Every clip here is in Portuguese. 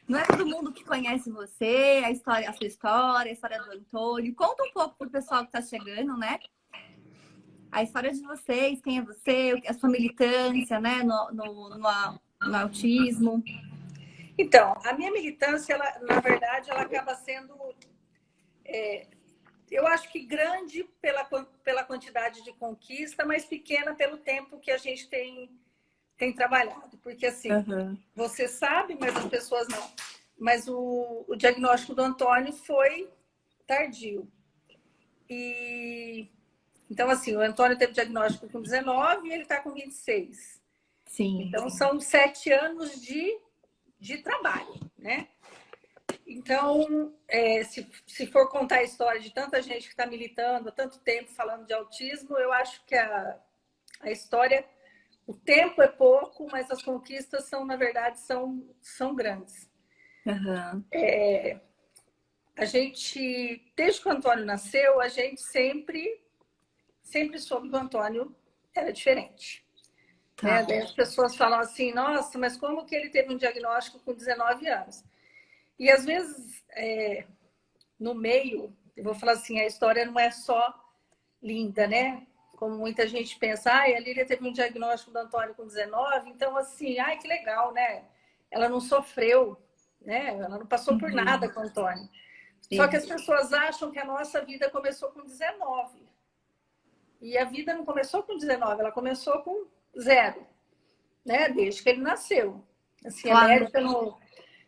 Não é todo mundo que conhece você, a história, a sua história, a história do Antônio. Conta um pouco pro pessoal que está chegando, né? A história de vocês, quem é você, a sua militância, né, no autismo. Então, a minha militância, ela, na verdade, ela acaba sendo, eu acho que grande pela quantidade de conquista, mas pequena pelo tempo que a gente tem trabalhado. Porque, assim, você sabe, mas as pessoas não. Mas o diagnóstico do Antônio foi tardio. Então, assim, o Antônio teve diagnóstico com 19 e ele está com 26. Sim. Então, são 7 anos de trabalho, né? Então, se for contar a história de tanta gente que está militando há tanto tempo falando de autismo, eu acho que a história, o tempo é pouco, mas as conquistas são, na verdade, são grandes. A gente, desde que o Antônio nasceu, a gente sempre soube que o Antônio era diferente. Tá. Daí as pessoas falam assim, nossa, mas como que ele teve um diagnóstico com 19 anos? E às vezes, no meio, eu vou falar assim, a história não é só linda, né? Como muita gente pensa, a Lília teve um diagnóstico do Antônio com 19, então assim, que legal, né? Ela não sofreu, né? Ela não passou por nada com o Antônio. Só que as pessoas acham que a nossa vida começou com 19. E a vida não começou com 19, ela começou com 0, né? Desde que ele nasceu. Assim, claro. A médica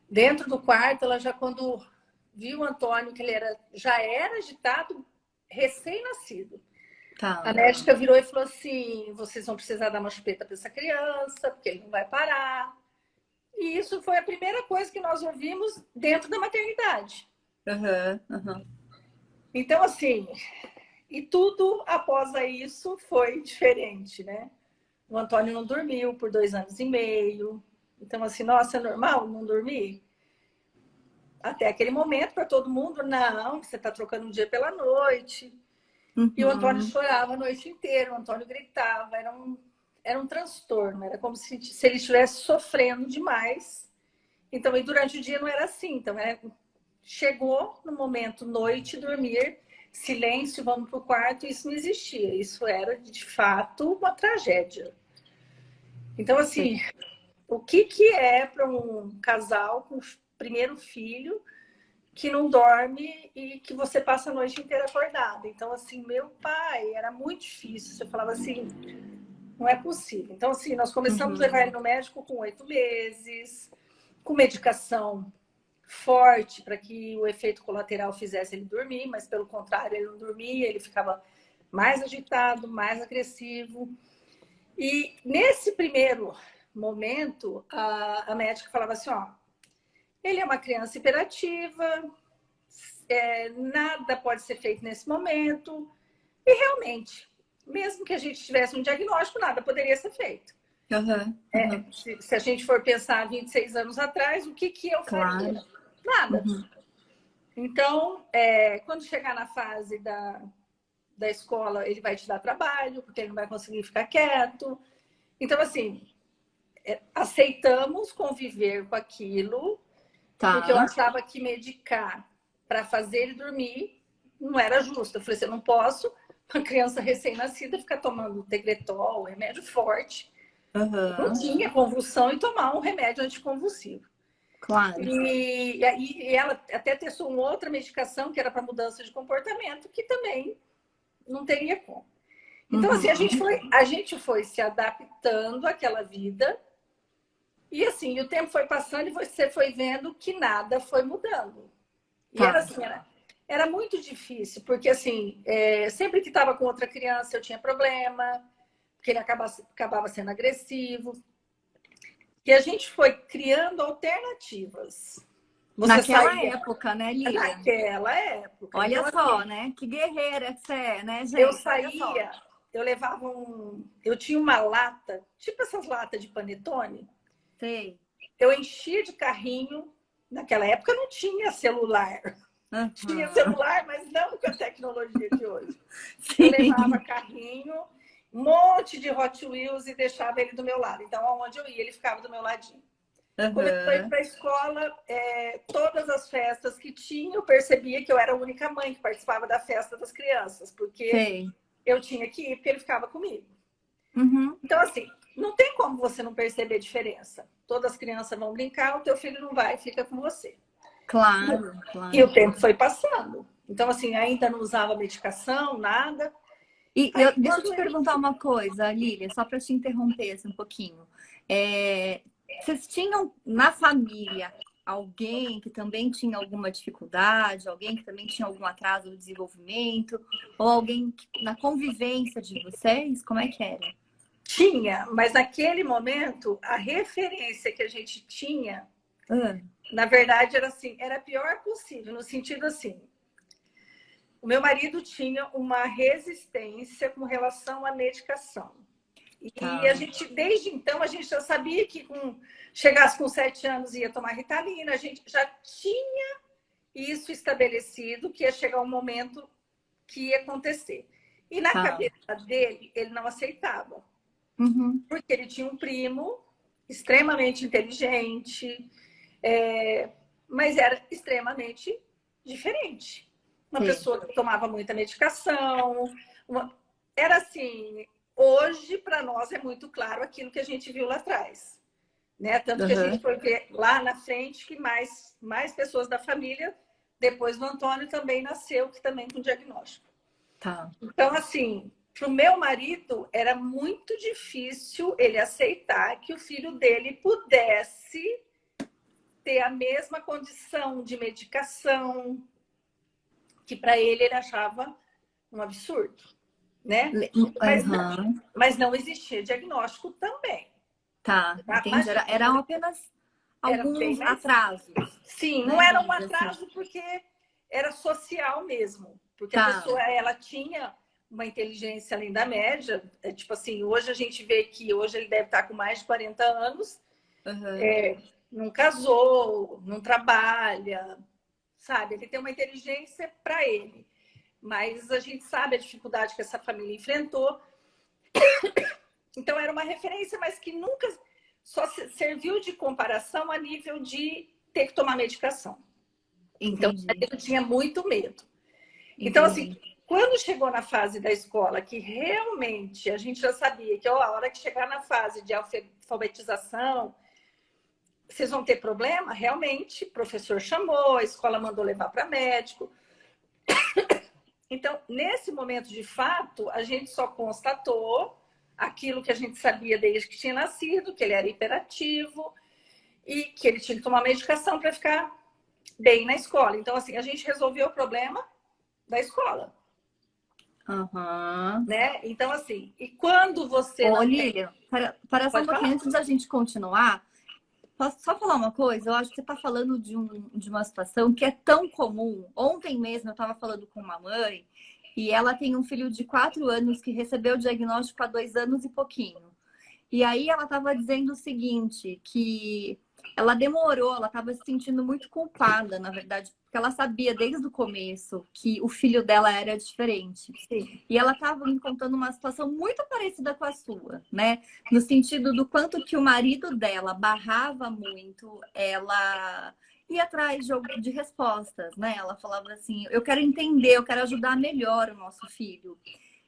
dentro do quarto, ela já quando viu o Antônio, que ele já era agitado, recém-nascido. Tá. A médica virou e falou assim, vocês vão precisar dar uma chupeta para essa criança, porque ele não vai parar. E isso foi a primeira coisa que nós ouvimos dentro da maternidade. Então, assim, e tudo após isso foi diferente, né? O Antônio não dormiu por 2 anos e meio. Então, assim, nossa, é normal não dormir? Até aquele momento, para todo mundo, não, você está trocando um dia pela noite. E o Antônio chorava a noite inteira, o Antônio gritava, era um transtorno, era como se ele estivesse sofrendo demais. Então, e durante o dia não era assim. Então, chegou no momento, noite, dormir, silêncio, vamos para o quarto, isso não existia. Isso era, de fato, uma tragédia. Então, assim, o que é para um casal com o primeiro filho que não dorme e que você passa a noite inteira acordada? Então, assim, meu pai, era muito difícil. Você falava assim, não é possível. Então, assim, nós começamos a levar ele no médico com 8 meses, com medicação forte para que o efeito colateral fizesse ele dormir, mas pelo contrário, ele não dormia, ele ficava mais agitado, mais agressivo. E nesse primeiro momento, a médica falava assim, ele é uma criança hiperativa, nada pode ser feito nesse momento. E realmente, mesmo que a gente tivesse um diagnóstico, nada poderia ser feito. Se a gente for pensar 26 anos atrás, o que eu faria? Claro. Nada. Então, quando chegar na fase da escola, ele vai te dar trabalho, porque ele não vai conseguir ficar quieto. Então, assim, aceitamos conviver com aquilo, porque eu achava que medicar para fazer ele dormir não era justo. Eu falei assim, eu não posso, uma criança recém-nascida, ficar tomando Tegretol, remédio forte. Não tinha convulsão e tomar um remédio anticonvulsivo. Claro. E ela até testou uma outra medicação que era para mudança de comportamento, que também não teria como. Então, assim, a gente foi se adaptando àquela vida. E assim, o tempo foi passando e você foi vendo que nada foi mudando. E era muito difícil, porque assim, sempre que estava com outra criança eu tinha problema, porque ele acabava sendo agressivo. E a gente foi criando alternativas. Naquela época, né, Lília? Naquela época. Olha então, só, assim, né? Que guerreira que você é, né, gente? Eu saía, eu levava eu tinha uma lata, tipo essas latas de panetone. Sei. Eu enchia de carrinho. Naquela época não tinha celular. Tinha celular, mas não com a tecnologia de hoje. Sim. Eu levava carrinho, um monte de Hot Wheels e deixava ele do meu lado. Então, aonde eu ia, ele ficava do meu ladinho. Quando eu fui Aham. para a escola, todas as festas que tinha, eu percebia que eu era a única mãe que participava da festa das crianças, porque Sei. eu tinha que ir, porque ele ficava comigo. Uhum. Então, assim, não tem como você não perceber a diferença. Todas as crianças vão brincar, o teu filho não vai, fica com você. Claro, E o claro. tempo foi passando. Então, assim, ainda não usava medicação, nada. Aí, Deixa eu quando te ele... perguntar uma coisa, Lília, só para te interromper assim, um pouquinho. Vocês tinham na família alguém que também tinha alguma dificuldade, alguém que também tinha algum atraso no desenvolvimento, ou alguém na convivência de vocês? Como é que era? Tinha, mas naquele momento, a referência que a gente tinha, Ah, na verdade, era assim, era a pior possível, no sentido assim, o meu marido tinha uma resistência com relação à medicação. E a tá, gente, desde então, a gente já sabia que chegasse com 7 anos ia tomar Ritalina, a gente já tinha isso estabelecido, que ia chegar um momento que ia acontecer. E na tá. cabeça dele, ele não aceitava, Uhum, porque ele tinha um primo extremamente inteligente, mas era extremamente diferente. Uma sei. pessoa que tomava muita medicação, era assim, hoje para nós é muito claro aquilo que a gente viu lá atrás, né? Tanto que a gente Aham, foi ver lá na frente que mais pessoas da família, depois do Antônio também nasceu, que também com diagnóstico. tá. Então, assim, para o meu marido era muito difícil ele aceitar que o filho dele pudesse ter a mesma condição de medicação, que para ele achava um absurdo, né? Mas, Aham, mas não existia diagnóstico também. tá, Tá? entendi. Imagina, Eram apenas era bem alguns mais. atrasos, Sim, não né? era Vamos um dizer assim. atraso porque era social mesmo. Porque a Tá. pessoa ela tinha uma inteligência além da média. Tipo assim, hoje a gente vê que hoje ele deve estar com mais de 40 anos, Aham. não casou, não trabalha, sabe? Ele tem uma inteligência para ele. Mas a gente sabe a dificuldade que essa família enfrentou. Então era uma referência, mas que nunca só serviu de comparação a nível de ter que tomar medicação. Então, Entendi, eu tinha muito medo. Então, assim, entendi. quando chegou na fase da escola, que realmente a gente já sabia que a hora que chegar na fase de alfabetização, vocês vão ter problema, realmente, o professor chamou, a escola mandou levar para médico. Então, nesse momento, de fato, a gente só constatou aquilo que a gente sabia desde que tinha nascido, que ele era hiperativo e que ele tinha que tomar medicação para ficar bem na escola. Então, assim, a gente resolveu o problema da escola, Aham. né? Então, assim, e quando você Ô, não tem... Lilian, para só um Pode pouquinho falar. antes da gente continuar, posso só falar uma coisa? Eu acho que você está falando de uma situação que é tão comum. Ontem mesmo eu estava falando com uma mãe e ela tem um filho de 4 anos que recebeu o diagnóstico há 2 anos e pouquinho. E aí ela estava dizendo o seguinte, que ela demorou, ela estava se sentindo muito culpada, na verdade, porque ela sabia desde o começo que o filho dela era diferente. Sim, E ela estava me contando uma situação muito parecida com a sua, né? No sentido do quanto que o marido dela barrava muito, ela ia atrás de respostas, né? Ela falava assim: eu quero entender, eu quero ajudar melhor o nosso filho.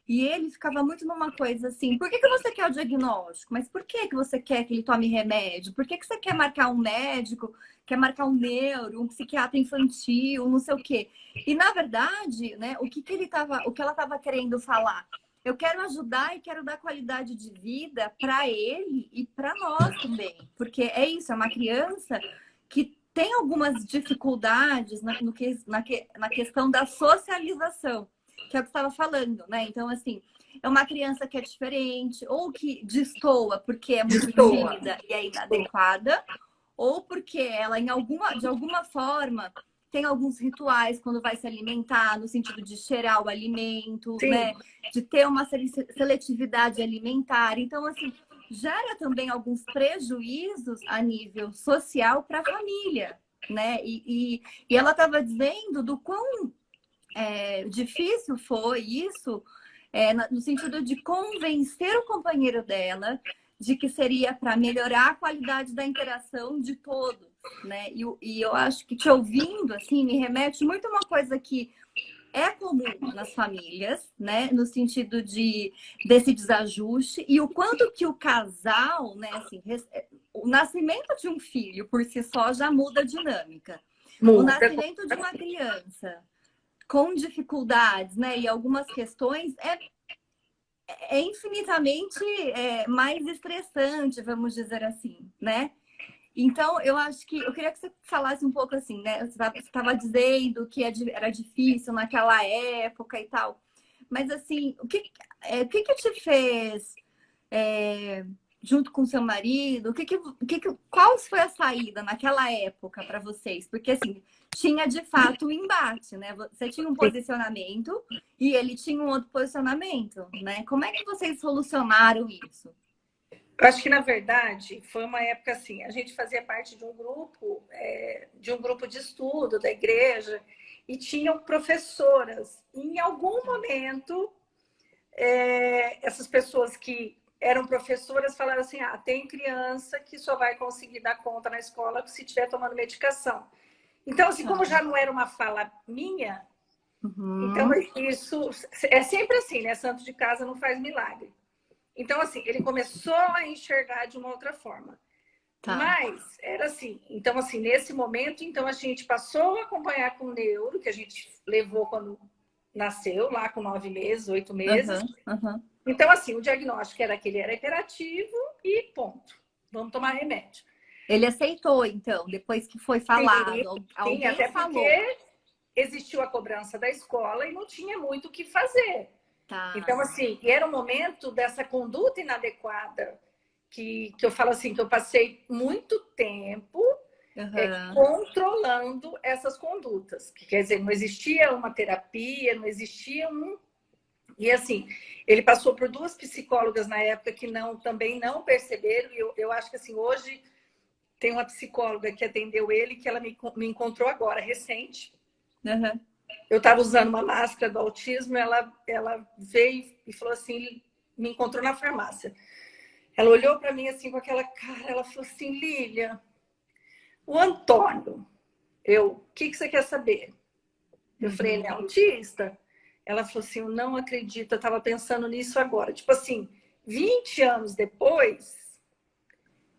E ele ficava muito numa coisa assim: por que você quer o diagnóstico? Mas por que você quer que ele tome remédio? Por que você quer marcar um médico, quer marcar um neuro, um psiquiatra infantil, não sei o quê? E na verdade, né, o que ela estava querendo falar? Eu quero ajudar e quero dar qualidade de vida para ele e para nós também. Porque é isso, é uma criança que tem algumas dificuldades na questão da socialização, que é o que você estava falando, né? Então, assim, é uma criança que é diferente, ou que destoa porque é muito destoa. tímida e é inadequada, ou porque ela, de alguma forma, tem alguns rituais quando vai se alimentar, no sentido de cheirar o alimento, Sim, né? De ter uma seletividade alimentar. Então, assim, gera também alguns prejuízos a nível social para a família, né? E ela estava dizendo do quão difícil foi isso, no sentido de convencer o companheiro dela de que seria para melhorar a qualidade da interação de todos, né? E eu acho que te ouvindo, assim, me remete muito a uma coisa que é comum nas famílias, né? No sentido desse desajuste e o quanto que o casal, né? Assim, o nascimento de um filho por si só já muda a dinâmica. O Muda. nascimento de uma criança com dificuldades, né? E algumas questões é infinitamente mais estressante, vamos dizer assim, né? Então, eu acho que eu queria que você falasse um pouco assim, né? Você estava dizendo que era difícil naquela época e tal. Mas assim, o que te fez, junto com seu marido, qual foi a saída naquela época para vocês? Porque assim, tinha de fato um embate, né? Você tinha um posicionamento e ele tinha um outro posicionamento, né? Como é que vocês solucionaram isso? Eu acho que, na verdade, foi uma época assim, a gente fazia parte de um grupo de estudo da igreja, e tinham professoras. Em algum momento, essas pessoas que eram professoras falaram assim, tem criança que só vai conseguir dar conta na escola se estiver tomando medicação. Então, assim, como já não era uma fala minha, então isso é sempre assim, né? Santo de casa não faz milagre. Então, assim, ele começou a enxergar de uma outra forma. Tá. Mas era assim. Então, assim, nesse momento, então a gente passou a acompanhar com o neuro, que a gente levou quando nasceu, lá com 9 meses, 8 meses. Então, assim, o diagnóstico era que ele era hiperativo e ponto. Vamos tomar remédio. Ele aceitou, então, depois que foi falado. Sim, até porque existiu a cobrança da escola e não tinha muito o que fazer. Tá. Então, assim, e era um momento dessa conduta inadequada que eu falo assim, que eu passei muito tempo controlando essas condutas. Que, quer dizer, não existia uma terapia, não existia um... E assim, ele passou por 2 psicólogas na época que também não perceberam. E eu acho que assim, hoje tem uma psicóloga que atendeu ele, que ela me encontrou agora, recente. Eu estava usando uma máscara do autismo, ela veio e falou assim, me encontrou na farmácia. Ela olhou para mim assim com aquela cara, ela falou assim, Lília, o Antônio, o que você quer saber? Eu falei, ele é autista? Ela falou assim, eu não acredito, eu estava pensando nisso agora. Tipo assim, 20 anos depois,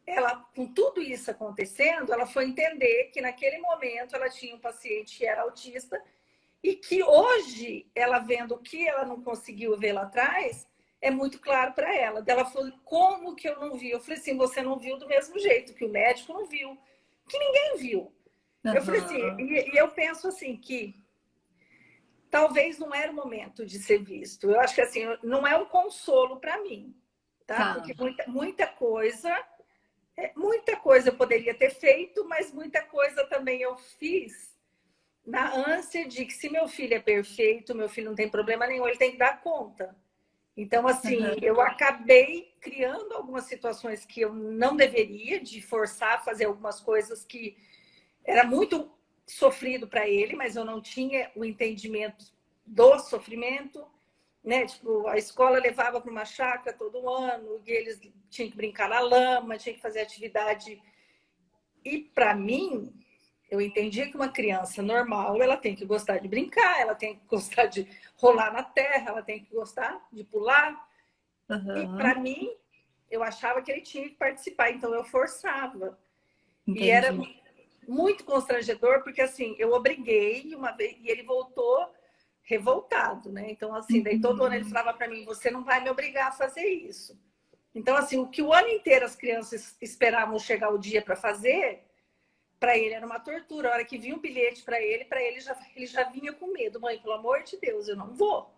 ela, com tudo isso acontecendo, ela foi entender que naquele momento ela tinha um paciente que era autista e que hoje, ela vendo o que ela não conseguiu ver lá atrás, é muito claro para ela. Ela falou, como que eu não vi? Eu falei assim, você não viu do mesmo jeito que o médico não viu, que ninguém viu. Eu falei assim, e eu penso assim, que talvez não era o momento de ser visto. Eu acho que assim, não é um consolo para mim, tá? Porque muita coisa eu poderia ter feito, mas muita coisa também eu fiz na ânsia de que se meu filho é perfeito, meu filho não tem problema nenhum, ele tem que dar conta. Então, assim, eu acabei criando algumas situações que eu não deveria, de forçar a fazer algumas coisas que era muito sofrido para ele, mas eu não tinha o entendimento do sofrimento, né? Tipo, a escola levava para uma chácara todo ano, e eles tinham que brincar na lama, tinham que fazer atividade. E para mim, eu entendia que uma criança normal, ela tem que gostar de brincar, ela tem que gostar de rolar na terra, ela tem que gostar de pular. E para mim, eu achava que ele tinha que participar, então eu forçava. Entendi. E era muito constrangedor, porque assim, eu obriguei uma vez e ele voltou revoltado, né? Então, assim, daí todo ano ele falava para mim, você não vai me obrigar a fazer isso. Então, assim, o que o ano inteiro as crianças esperavam chegar o dia para fazer, para ele era uma tortura. A hora que vinha um bilhete para ele já vinha com medo. Mãe, pelo amor de Deus, eu não vou.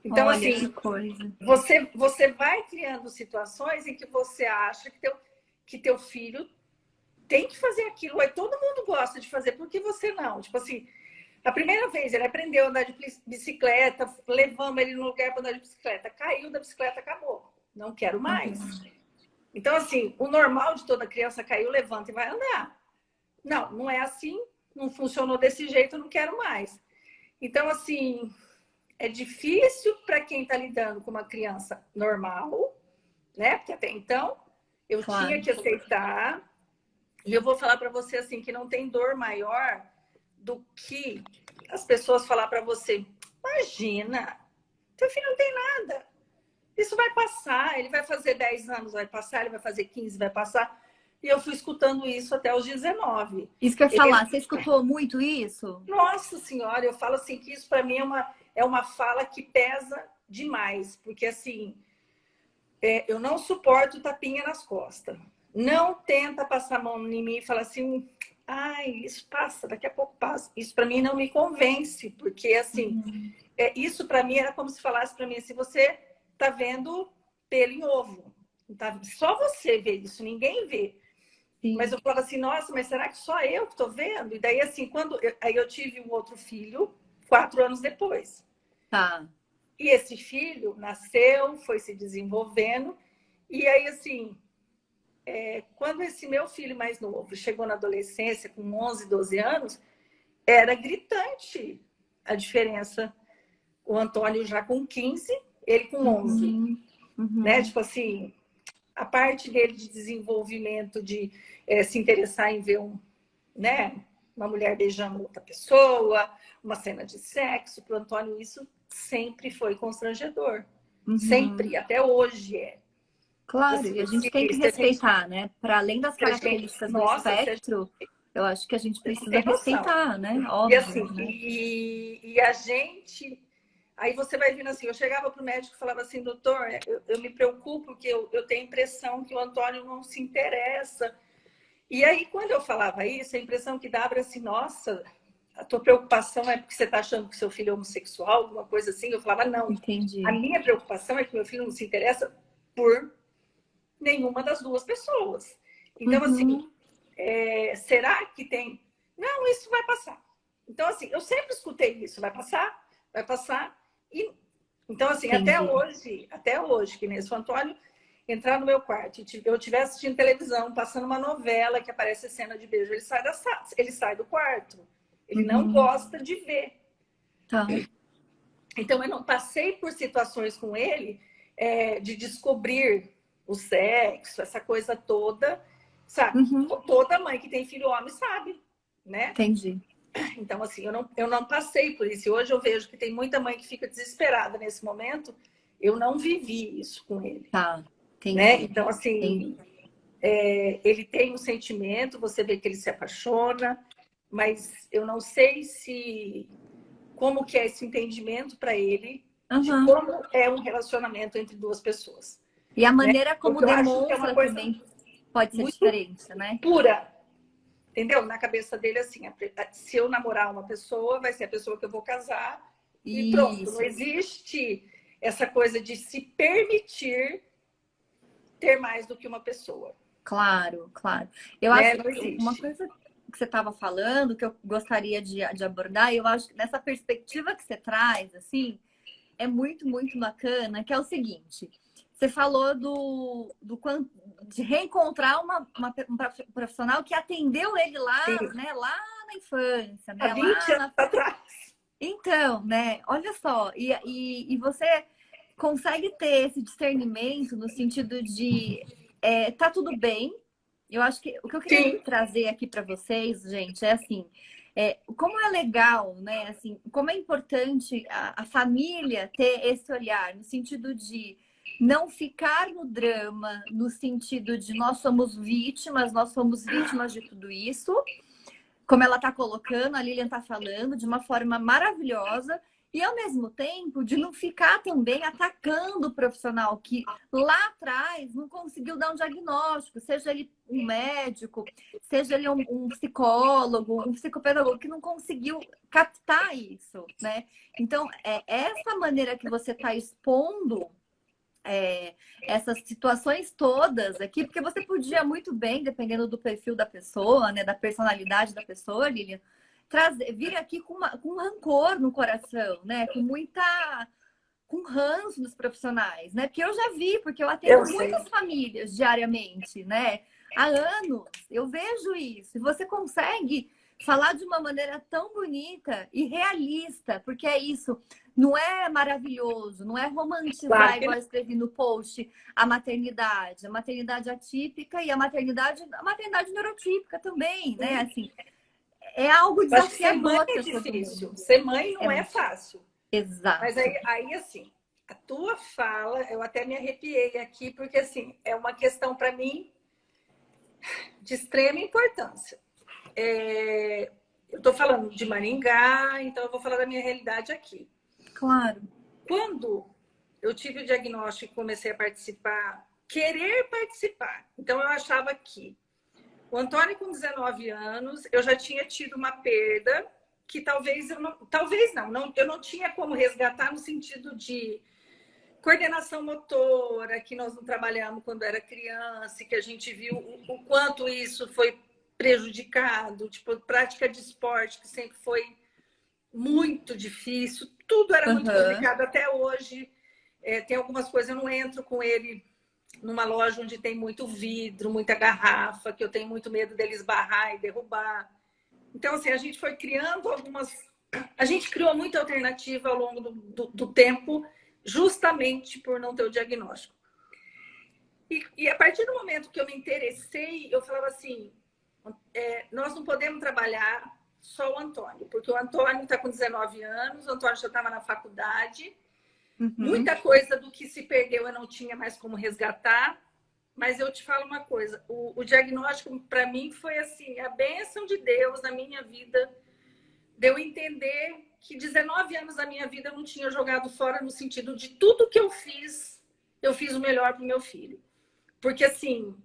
Então, olha, assim, você vai criando situações em que você acha que teu filho tem que fazer aquilo. Aí todo mundo gosta de fazer, por que você não? Tipo assim, a primeira vez ele aprendeu a andar de bicicleta, levamos ele no lugar para andar de bicicleta. Caiu da bicicleta, acabou. Não quero mais. Então, assim, o normal de toda criança caiu, levanta e vai andar. Não, não é assim, não funcionou desse jeito, eu não quero mais. Então, assim, é difícil para quem está lidando com uma criança normal, né? Porque até então eu Claro. tinha que aceitar. E eu vou falar para você assim que não tem dor maior do que as pessoas falar para você: imagina, teu filho não tem nada. Isso vai passar, ele vai fazer 10 anos, vai passar, ele vai fazer 15, vai passar. E eu fui escutando isso até os 19. Isso que eu ia falar, você escutou muito isso? Nossa Senhora, eu falo assim que isso para mim é uma fala que pesa demais, porque assim, eu não suporto tapinha nas costas. Não tenta passar a mão em mim e falar assim, ai, isso passa, daqui a pouco passa. Isso para mim não me convence, porque assim, isso para mim era como se falasse para mim assim, você tá vendo pelo em ovo. Tá? Só você vê isso, ninguém vê. Sim. Mas eu falava assim, nossa, mas será que só eu que tô vendo? E daí assim, aí eu tive um outro filho 4 anos depois. Tá. E esse filho nasceu, foi se desenvolvendo, e aí assim, quando esse meu filho mais novo chegou na adolescência, com 11, 12 anos, era gritante a diferença. O Antônio já com 15, ele com 11. Né? Tipo assim, a parte dele de desenvolvimento, de se interessar em ver uma mulher beijando outra pessoa, uma cena de sexo, para o Antônio isso sempre foi constrangedor. Sempre, até hoje é. Claro, e a gente tem que respeitar, né? Para além das características do espectro, eu acho que a gente precisa respeitar, né? Óbvio, e assim, né? E a gente... Aí você vai vindo assim, eu chegava para o médico e falava assim, doutor, eu me preocupo porque eu tenho a impressão que o Antônio não se interessa. E aí, quando eu falava isso, a impressão que dava era assim, nossa, a tua preocupação é porque você está achando que seu filho é homossexual, alguma coisa assim. Eu falava, não. Entendi. A minha preocupação é que meu filho não se interessa por nenhuma das duas pessoas. Então, assim, será que tem... Não, isso vai passar. Então, assim, eu sempre escutei isso, vai passar, vai passar. E, então, assim, até hoje, que nesse Antônio entrar no meu quarto, eu estiver assistindo televisão, passando uma novela que aparece cena de beijo, ele sai do quarto. Ele não gosta de ver. Tá. Então, eu não passei por situações com ele de descobrir o sexo, essa coisa toda, sabe? Toda mãe que tem filho homem sabe, né? Entendi. Então, assim, eu não passei por isso. E hoje eu vejo que tem muita mãe que fica desesperada nesse momento. Eu não vivi isso com ele. Tá, entendi. Né? Então, assim, ele tem um sentimento, você vê que ele se apaixona, mas eu não sei como que é esse entendimento para ele de como é um relacionamento entre duas pessoas. E a maneira como demonstra é uma coisa também pode ser diferente, né? Pura. Entendeu? Na cabeça dele, assim, se eu namorar uma pessoa, vai ser a pessoa que eu vou casar. E pronto. Não existe essa coisa de se permitir ter mais do que uma pessoa. Claro, claro. Eu acho que uma coisa que você estava falando, que eu gostaria de abordar, e eu acho que nessa perspectiva que você traz, assim, é muito, muito bacana, que é o seguinte... Você falou de reencontrar um profissional que atendeu ele lá, né, lá na infância, né? Há 20 anos atrás. Então, né? Olha só, e você consegue ter esse discernimento no sentido de tá tudo bem. Eu acho que o que eu queria trazer aqui para vocês, gente, é assim. Como é legal, né? Assim, como é importante a família ter esse olhar, no sentido de não ficar no drama, no sentido de nós somos vítimas de tudo isso, como ela está colocando, a Lilian está falando, de uma forma maravilhosa, e ao mesmo tempo de não ficar também atacando o profissional que lá atrás não conseguiu dar um diagnóstico, seja ele um médico, seja ele um psicólogo, um psicopedagogo, que não conseguiu captar isso, né? Então, essa maneira que você está expondo essas situações todas aqui, porque você podia muito bem, dependendo do perfil da pessoa, né, da personalidade da pessoa, Lilian, vir aqui com rancor no coração, né, com ranço dos profissionais, né, porque eu já vi, porque eu atendo muitas famílias diariamente, né, há anos, eu vejo isso, e você consegue falar de uma maneira tão bonita e realista, porque é isso, não é maravilhoso, não é romantizar, Claro que igual não. eu escrevi no post, a maternidade atípica e a maternidade neurotípica também, né? Assim, é algo Eu acho que ser mãe desafiador é para todo difícil. mundo. Ser mãe É não é fácil. Mas exato. aí assim, a tua fala, eu até me arrepiei aqui, porque assim, é uma questão para mim de extrema importância. Eu estou falando de Maringá, então eu vou falar da minha realidade aqui. Claro. Quando eu tive o diagnóstico e comecei a participar, querer participar, então eu achava que o Antônio, com 19 anos, eu já tinha tido uma perda que talvez eu não tinha como resgatar no sentido de coordenação motora, que nós não trabalhamos quando era criança, e que a gente viu o quanto isso foi prejudicado, tipo, prática de esporte, que sempre foi muito difícil, tudo era muito Uhum. complicado até hoje. Tem algumas coisas, eu não entro com ele numa loja onde tem muito vidro, muita garrafa, que eu tenho muito medo dele esbarrar e derrubar. Então, assim, a gente foi criando algumas. A gente criou muita alternativa ao longo do tempo, justamente por não ter o diagnóstico. E a partir do momento que eu me interessei, eu falava assim: nós não podemos trabalhar só o Antônio, porque o Antônio está com 19 anos, o Antônio já estava na faculdade. Uhum. Muita coisa do que se perdeu eu não tinha mais como resgatar, mas eu te falo uma coisa, o diagnóstico para mim foi assim, a bênção de Deus na minha vida, de eu entender que 19 anos da minha vida eu não tinha jogado fora no sentido de tudo que eu fiz o melhor para o meu filho. Porque assim,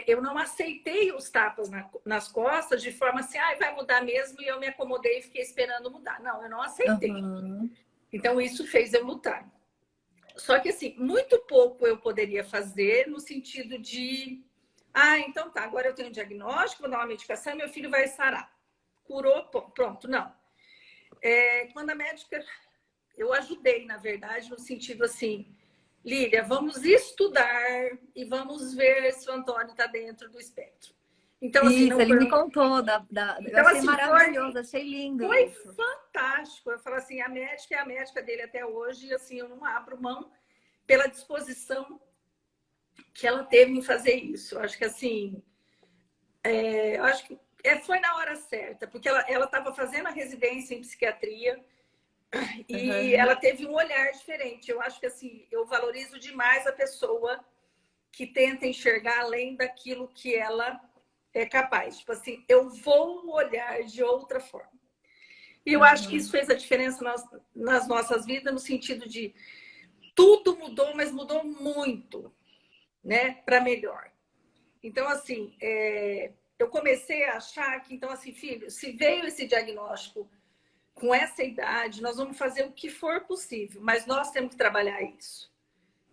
eu não aceitei os tapas nas costas de forma assim, vai mudar mesmo, e eu me acomodei e fiquei esperando mudar. Não, eu não aceitei. Uhum. Então isso fez eu lutar. Só que, assim, muito pouco eu poderia fazer no sentido de... então tá, agora eu tenho um diagnóstico, vou dar uma medicação e meu filho vai sarar. Curou, pronto, não. Quando a médica... Eu ajudei, na verdade, no sentido assim... Lília, vamos estudar e vamos ver se o Antônio está dentro do espectro. Então, assim, Isso, não ele foi... me contou, eu Então, achei assim, maravilhoso, achei lindo foi isso. fantástico. Eu falo assim, a médica é a médica dele até hoje, e assim, eu não abro mão pela disposição que ela teve em fazer isso. Eu acho que assim, eu acho que foi na hora certa, porque ela estava fazendo a residência em psiquiatria e Uhum. ela teve um olhar diferente. Eu acho que assim, eu valorizo demais a pessoa que tenta enxergar além daquilo que ela é capaz. Tipo assim, eu vou olhar de outra forma. E eu acho que isso fez a diferença nas nossas vidas, no sentido de tudo mudou, mas mudou muito, né, para melhor. Então, assim, eu comecei a achar que, então, assim, filho, se veio esse diagnóstico com essa idade, nós vamos fazer o que for possível, mas nós temos que trabalhar isso,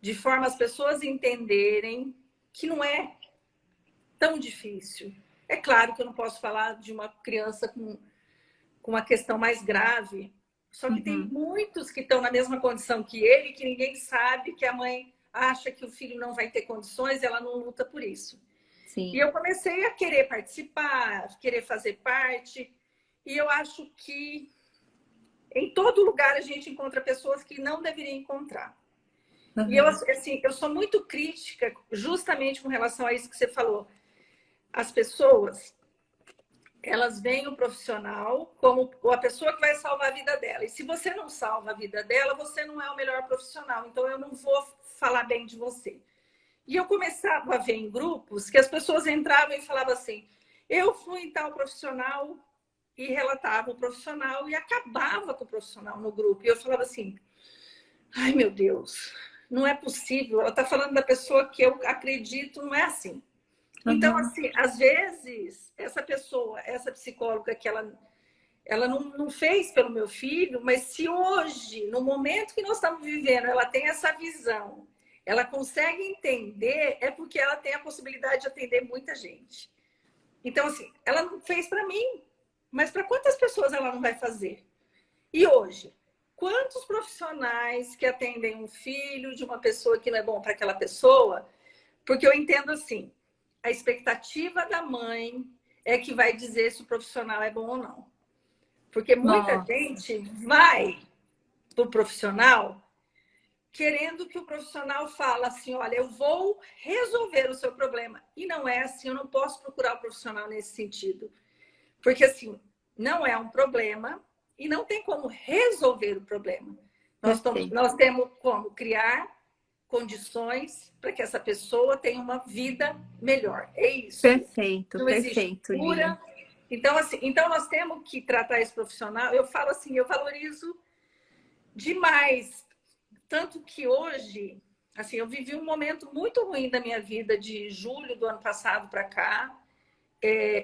de forma as pessoas entenderem que não é tão difícil. É claro que eu não posso falar de uma criança com uma questão mais grave, só que tem muitos que estão na mesma condição que ele, que ninguém sabe, que a mãe acha que o filho não vai ter condições e ela não luta por isso. Sim. E eu comecei a querer participar, querer fazer parte. E eu acho que em todo lugar a gente encontra pessoas que não deveria encontrar. Uhum. E eu, assim, eu sou muito crítica justamente com relação a isso que você falou. As pessoas, elas veem o profissional como a pessoa que vai salvar a vida dela. E se você não salva a vida dela, você não é o melhor profissional. Então eu não vou falar bem de você. E eu começava a ver em grupos que as pessoas entravam e falavam assim, eu fui em tal profissional, e relatava o profissional e acabava com o profissional no grupo. E eu falava assim, ai meu Deus, não é possível, ela está falando da pessoa que eu acredito, não é assim. Então, assim, às vezes, essa pessoa, essa psicóloga que ela não fez pelo meu filho, mas se hoje, no momento que nós estamos vivendo, ela tem essa visão, ela consegue entender, é porque ela tem a possibilidade de atender muita gente. Então, assim, ela não fez para mim, mas para quantas pessoas ela não vai fazer? E hoje, quantos profissionais que atendem um filho de uma pessoa que não é bom para aquela pessoa? Porque eu entendo assim, a expectativa da mãe é que vai dizer se o profissional é bom ou não. Porque muita Nossa. gente vai para o profissional querendo que o profissional fale assim, olha, eu vou resolver o seu problema. E não é assim, eu não posso procurar o profissional nesse sentido. Porque, assim, não é um problema e não tem como resolver o problema. Nós temos como criar condições para que essa pessoa tenha uma vida melhor. É isso. Perfeito, não existe cura. Então, assim, então, nós temos que tratar esse profissional. Eu falo assim, eu valorizo demais. Tanto que hoje, assim, eu vivi um momento muito ruim da minha vida, de julho do ano passado para cá.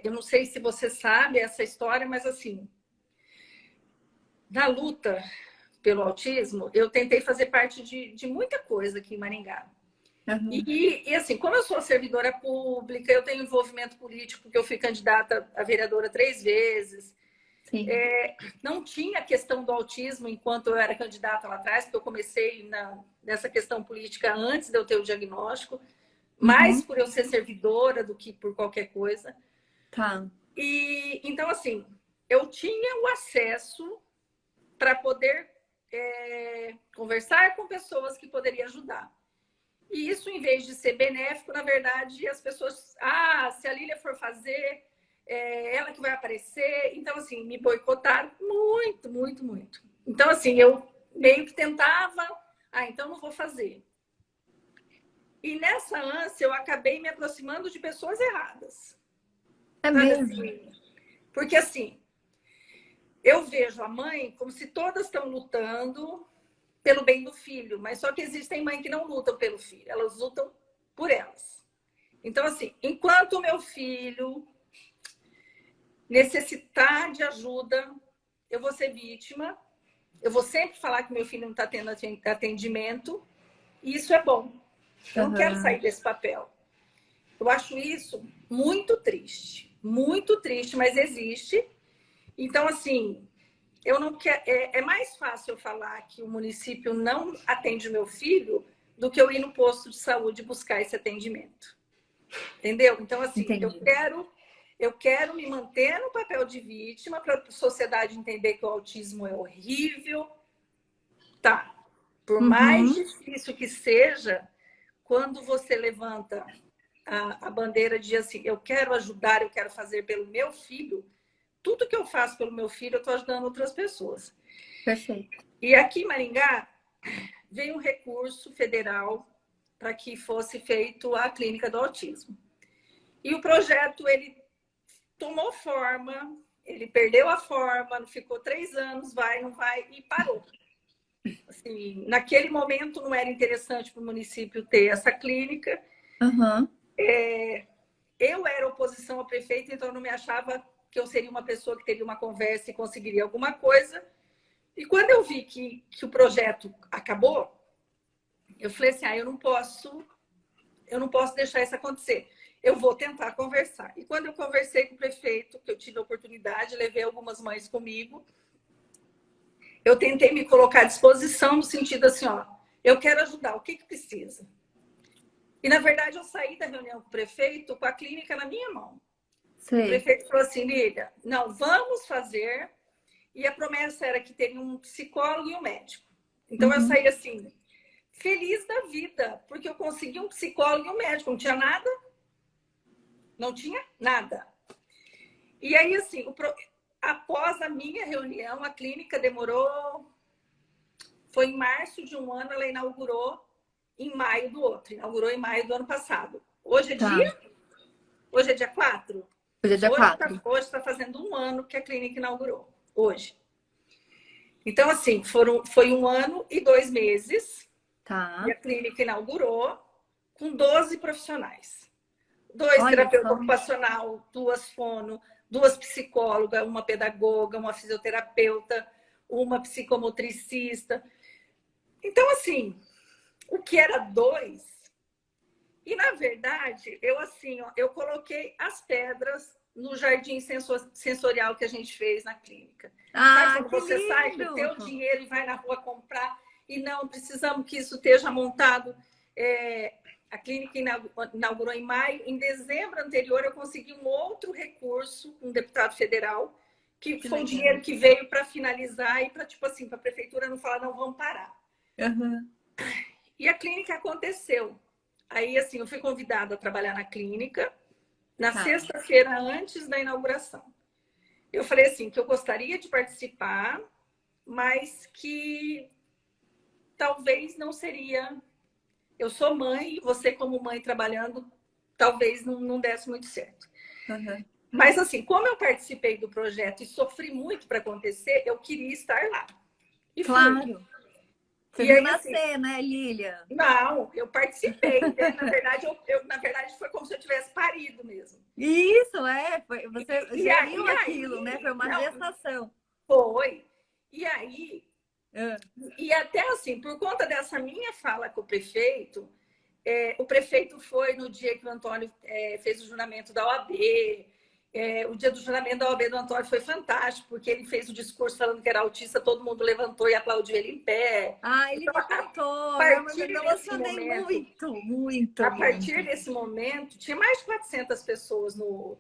Eu não sei se você sabe essa história, mas assim, na luta pelo autismo, eu tentei fazer parte de muita coisa aqui em Maringá. Uhum. E assim, como eu sou servidora pública, eu tenho envolvimento político, porque eu fui candidata a vereadora 3 vezes. Não tinha a questão do autismo enquanto eu era candidata lá atrás, porque eu comecei nessa questão política antes de eu ter o diagnóstico, mais por eu ser servidora do que por qualquer coisa. Tá. E então, assim, eu tinha o acesso para poder conversar com pessoas que poderiam ajudar. E isso, em vez de ser benéfico, na verdade, as pessoas... se a Lília for fazer, ela que vai aparecer. Então, assim, me boicotaram muito, muito, muito. Então, assim, eu meio que tentava... então não vou fazer. E nessa ânsia, eu acabei me aproximando de pessoas erradas. É mesmo? Assim? Porque, assim, eu vejo a mãe como se todas estão lutando pelo bem do filho, mas só que existem mães que não lutam pelo filho, elas lutam por elas. Então, assim, enquanto o meu filho necessitar de ajuda, eu vou ser vítima, eu vou sempre falar que meu filho não está tendo atendimento, e isso é bom. Eu não quero sair desse papel. Eu acho isso muito triste, mas existe. Então, assim, eu não quero. É mais fácil eu falar que o município não atende o meu filho do que eu ir no posto de saúde buscar esse atendimento. Entendeu? Então, assim, eu quero me manter no papel de vítima para a sociedade entender que o autismo é horrível. Tá. Por mais difícil que seja, quando você levanta a bandeira de assim, eu quero ajudar, eu quero fazer pelo meu filho, tudo que eu faço pelo meu filho, eu estou ajudando outras pessoas. Perfeito. E aqui em Maringá, veio um recurso federal para que fosse feito a clínica do autismo. E o projeto, ele tomou forma, ele perdeu a forma, ficou 3 anos, vai, não vai, e parou. Assim, naquele momento não era interessante para o município ter essa clínica. Eu era oposição ao prefeito, então eu não me achava que eu seria uma pessoa que teria uma conversa e conseguiria alguma coisa. E quando eu vi que o projeto acabou, eu falei assim, eu não posso deixar isso acontecer. Eu vou tentar conversar. E quando eu conversei com o prefeito, que eu tive a oportunidade, levei algumas mães comigo, eu tentei me colocar à disposição no sentido assim, eu quero ajudar, o que precisa? E, na verdade, eu saí da reunião com o prefeito com a clínica na minha mão. Sei. O prefeito falou assim, Lília, não, vamos fazer. E a promessa era que teria um psicólogo e um médico. Então, eu saí assim, feliz da vida, porque eu consegui um psicólogo e um médico. Não tinha nada. Não tinha nada. E aí, assim, após a minha reunião, a clínica demorou... Foi em março de um ano, ela inaugurou em maio do outro. Inaugurou em maio do ano passado. Hoje é Hoje é dia 4? Hoje é dia 4. Hoje está fazendo 1 ano que a clínica inaugurou. Hoje. Então, assim, foi 1 ano e 2 meses. Tá. E a clínica inaugurou com 12 profissionais. 2 terapeutas ocupacional, 2 fono, 2 psicólogas, uma pedagoga, uma fisioterapeuta, uma psicomotricista. Então, assim, o que era 2... E, na verdade, eu coloquei as pedras no jardim sensorial que a gente fez na clínica. Sabe quando você sai com o teu dinheiro e vai na rua comprar e não precisamos que isso esteja montado? A clínica inaugurou em maio. Em dezembro anterior, eu consegui um outro recurso, um deputado federal, que foi o dinheiro que veio para finalizar e para, tipo assim, para a prefeitura não falar, não, vamos parar. Uhum. E a clínica aconteceu. Aí, assim, eu fui convidada a trabalhar na clínica na sexta-feira antes da inauguração. Eu falei assim, que eu gostaria de participar, mas que talvez não seria... Eu sou mãe, e você como mãe trabalhando, talvez não desse muito certo. Uhum. Mas assim, como eu participei do projeto e sofri muito para acontecer, eu queria estar lá. E claro. fui. Você e viu aí, nascer, assim, né, Lilian? Não, eu participei. Né? Na verdade, foi como se eu tivesse parido mesmo. Isso, você geriu E aquilo, aí, né? Foi uma gestação. Foi. E aí, Uhum. e até assim, por conta dessa minha fala com o prefeito foi no dia que o Antônio fez o juramento da OAB. O dia do juramento da OAB do Antônio foi fantástico, porque ele fez o discurso falando que era autista, todo mundo levantou e aplaudiu ele em pé. Ah, ele então, me contou, eu me emocionei muito. A partir desse momento, tinha mais de 400 pessoas no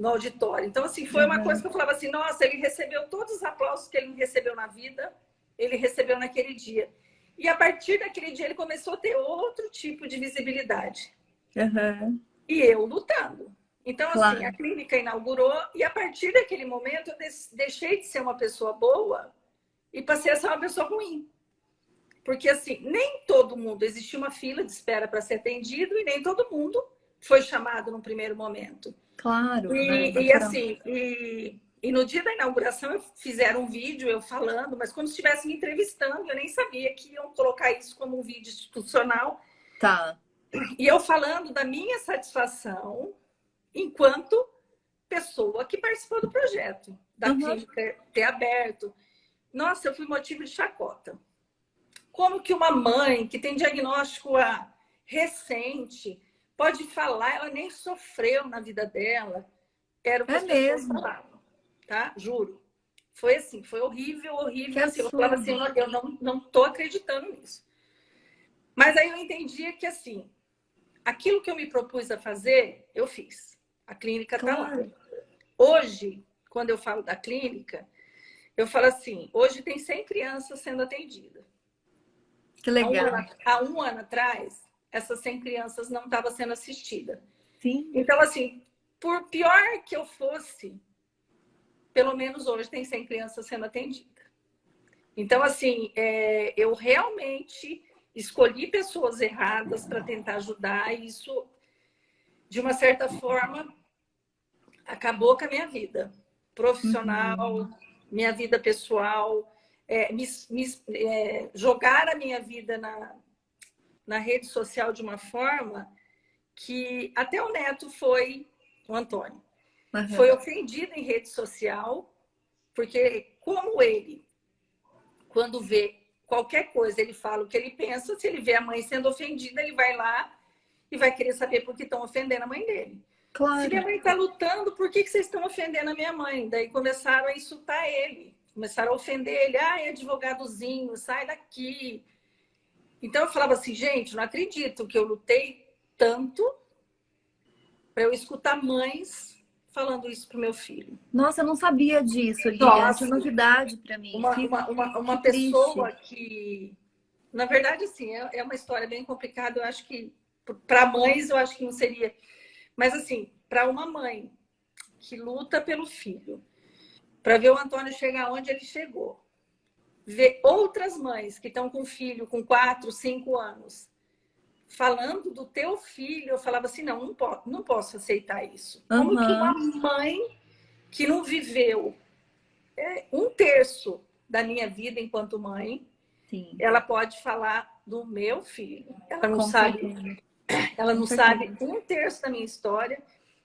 auditório. Então, assim, foi uma coisa que eu falava assim, nossa, ele recebeu todos os aplausos que ele não recebeu na vida, ele recebeu naquele dia. E a partir daquele dia ele começou a ter outro tipo de visibilidade. Uhum. E eu lutando. Então, claro. assim, a clínica inaugurou e a partir daquele momento eu deixei de ser uma pessoa boa e passei a ser uma pessoa ruim. Porque, assim, nem todo mundo... Existia uma fila de espera para ser atendido e nem todo mundo foi chamado no primeiro momento. Claro. E no dia da inauguração fizeram um vídeo eu falando, mas como se estivesse me entrevistando, eu nem sabia que iam colocar isso como um vídeo institucional. Tá. E eu falando da minha satisfação enquanto pessoa que participou do projeto, da clínica ter aberto. Nossa, eu fui motivo de chacota. Como que uma mãe que tem diagnóstico recente pode falar, ela nem sofreu na vida dela, era o que as pessoas falavam, tá? Juro. Foi assim, foi horrível. Assim, eu falava assim, eu não tô acreditando nisso. Mas aí eu entendia que, assim, aquilo que eu me propus a fazer, eu fiz. A clínica tá lá. Hoje, quando eu falo da clínica, eu falo assim, hoje tem 100 crianças sendo atendidas. Que legal. Há um ano atrás, essas 100 crianças não estavam sendo assistidas. Sim. Então, assim, por pior que eu fosse, pelo menos hoje tem 100 crianças sendo atendidas. Então, assim, eu realmente escolhi pessoas erradas para tentar ajudar. E isso, de uma certa forma, acabou com a minha vida profissional, minha vida pessoal. Jogar a minha vida na rede social de uma forma que até o neto o Antônio, foi ofendido em rede social, porque como ele, quando vê qualquer coisa, ele fala o que ele pensa, se ele vê a mãe sendo ofendida, ele vai lá e vai querer saber por que estão ofendendo a mãe dele. Claro. Se minha mãe está lutando, por que vocês estão ofendendo a minha mãe? Daí começaram a insultar ele. Começaram a ofender ele. Ai, advogadozinho, sai daqui. Então eu falava assim, gente, não acredito que eu lutei tanto para eu escutar mães falando isso pro meu filho. Nossa, eu não sabia disso, Lilian. Isso é novidade para mim. Uma pessoa que... Na verdade, assim, é uma história bem complicada. Eu acho que, para mães, eu acho que não seria... Mas, assim, para uma mãe que luta pelo filho, para ver o Antônio chegar onde ele chegou, ver outras mães que estão com filho com 4, 5 anos, falando do teu filho, eu falava assim, não posso aceitar isso. Como que uma mãe que não viveu 1/3 da minha vida enquanto mãe, Sim. ela pode falar do meu filho. Ela não sabe 1/3 da minha história.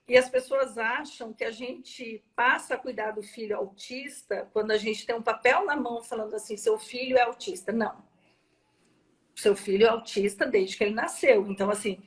E as pessoas acham que a gente passa a cuidar do filho autista quando a gente tem um papel na mão falando assim, seu filho é autista. Não. Seu filho é autista desde que ele nasceu. Então, assim,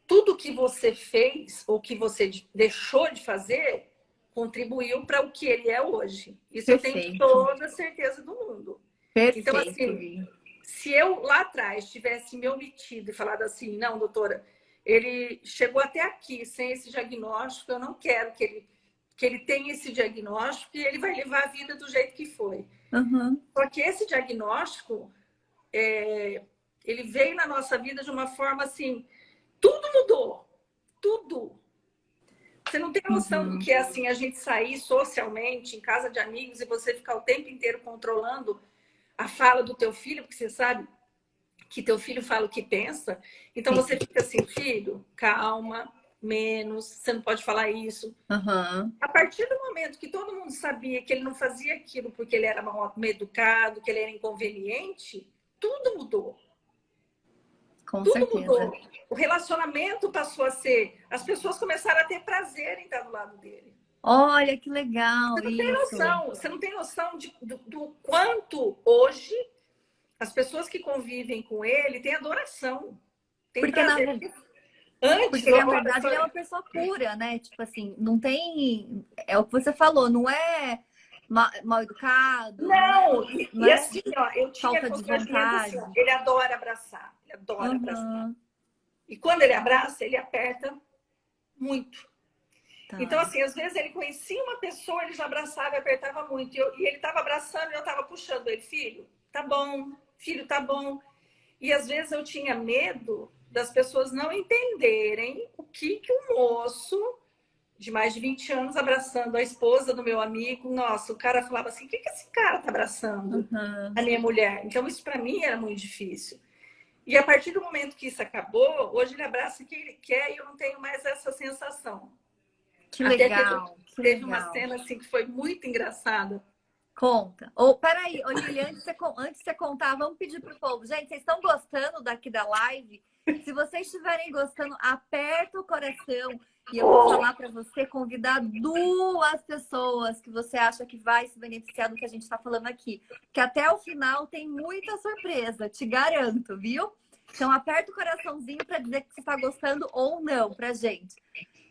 tudo que você fez ou que você deixou de fazer contribuiu para o que ele é hoje. Isso Perfeito. Eu tenho toda a certeza do mundo. Perfeito. Então, assim, se eu lá atrás tivesse me omitido e falado assim, não, doutora, ele chegou até aqui sem esse diagnóstico. Eu não quero que ele tenha esse diagnóstico e ele vai levar a vida do jeito que foi. Uhum. Só que esse diagnóstico, ele veio na nossa vida de uma forma assim, tudo mudou, tudo. Você não tem noção do que é assim, a gente sair socialmente, em casa de amigos, e você ficar o tempo inteiro controlando a fala do teu filho, porque você sabe que teu filho fala o que pensa. Então você fica assim, filho, calma, menos, você não pode falar isso. Uhum. A partir do momento que todo mundo sabia que ele não fazia aquilo porque ele era mal educado, que ele era inconveniente, tudo mudou. Com Tudo certeza. mudou. O relacionamento passou a ser... As pessoas começaram a ter prazer em estar do lado dele. Olha, que legal Você não isso. tem noção. Você não tem noção do quanto hoje as pessoas que convivem com ele têm adoração. Tem Porque prazer. Antes, porque na verdade ele é uma pessoa pura, né? Tipo assim, não tem... É o que você falou, não é mal educado. Não, não e é assim, ó, eu tinha falta de vontade. assim, ele adora abraçar. Ele adora abraçar. E quando ele abraça, ele aperta muito. Tá. Então, assim, às vezes ele conhecia uma pessoa, ele já abraçava e apertava muito. E ele estava abraçando e eu estava puxando ele. Filho, tá bom. Filho, tá bom. E às vezes eu tinha medo das pessoas não entenderem o que o moço de mais de 20 anos abraçando a esposa do meu amigo. Nossa, o cara falava assim, o que esse cara tá abraçando a minha mulher? Então, isso para mim era muito difícil. E a partir do momento que isso acabou, hoje ele abraça o que ele quer e eu não tenho mais essa sensação. Que legal. Teve uma cena assim que foi muito engraçada. Conta. Peraí, Lili, antes de você contar, vamos pedir pro povo. Gente, vocês estão gostando daqui da live? Se vocês estiverem gostando, aperta o coração. E eu vou falar para você convidar 2 pessoas que você acha que vai se beneficiar do que a gente está falando aqui. Que até o final tem muita surpresa, te garanto, viu? Então aperta o coraçãozinho para dizer que você está gostando ou não pra gente.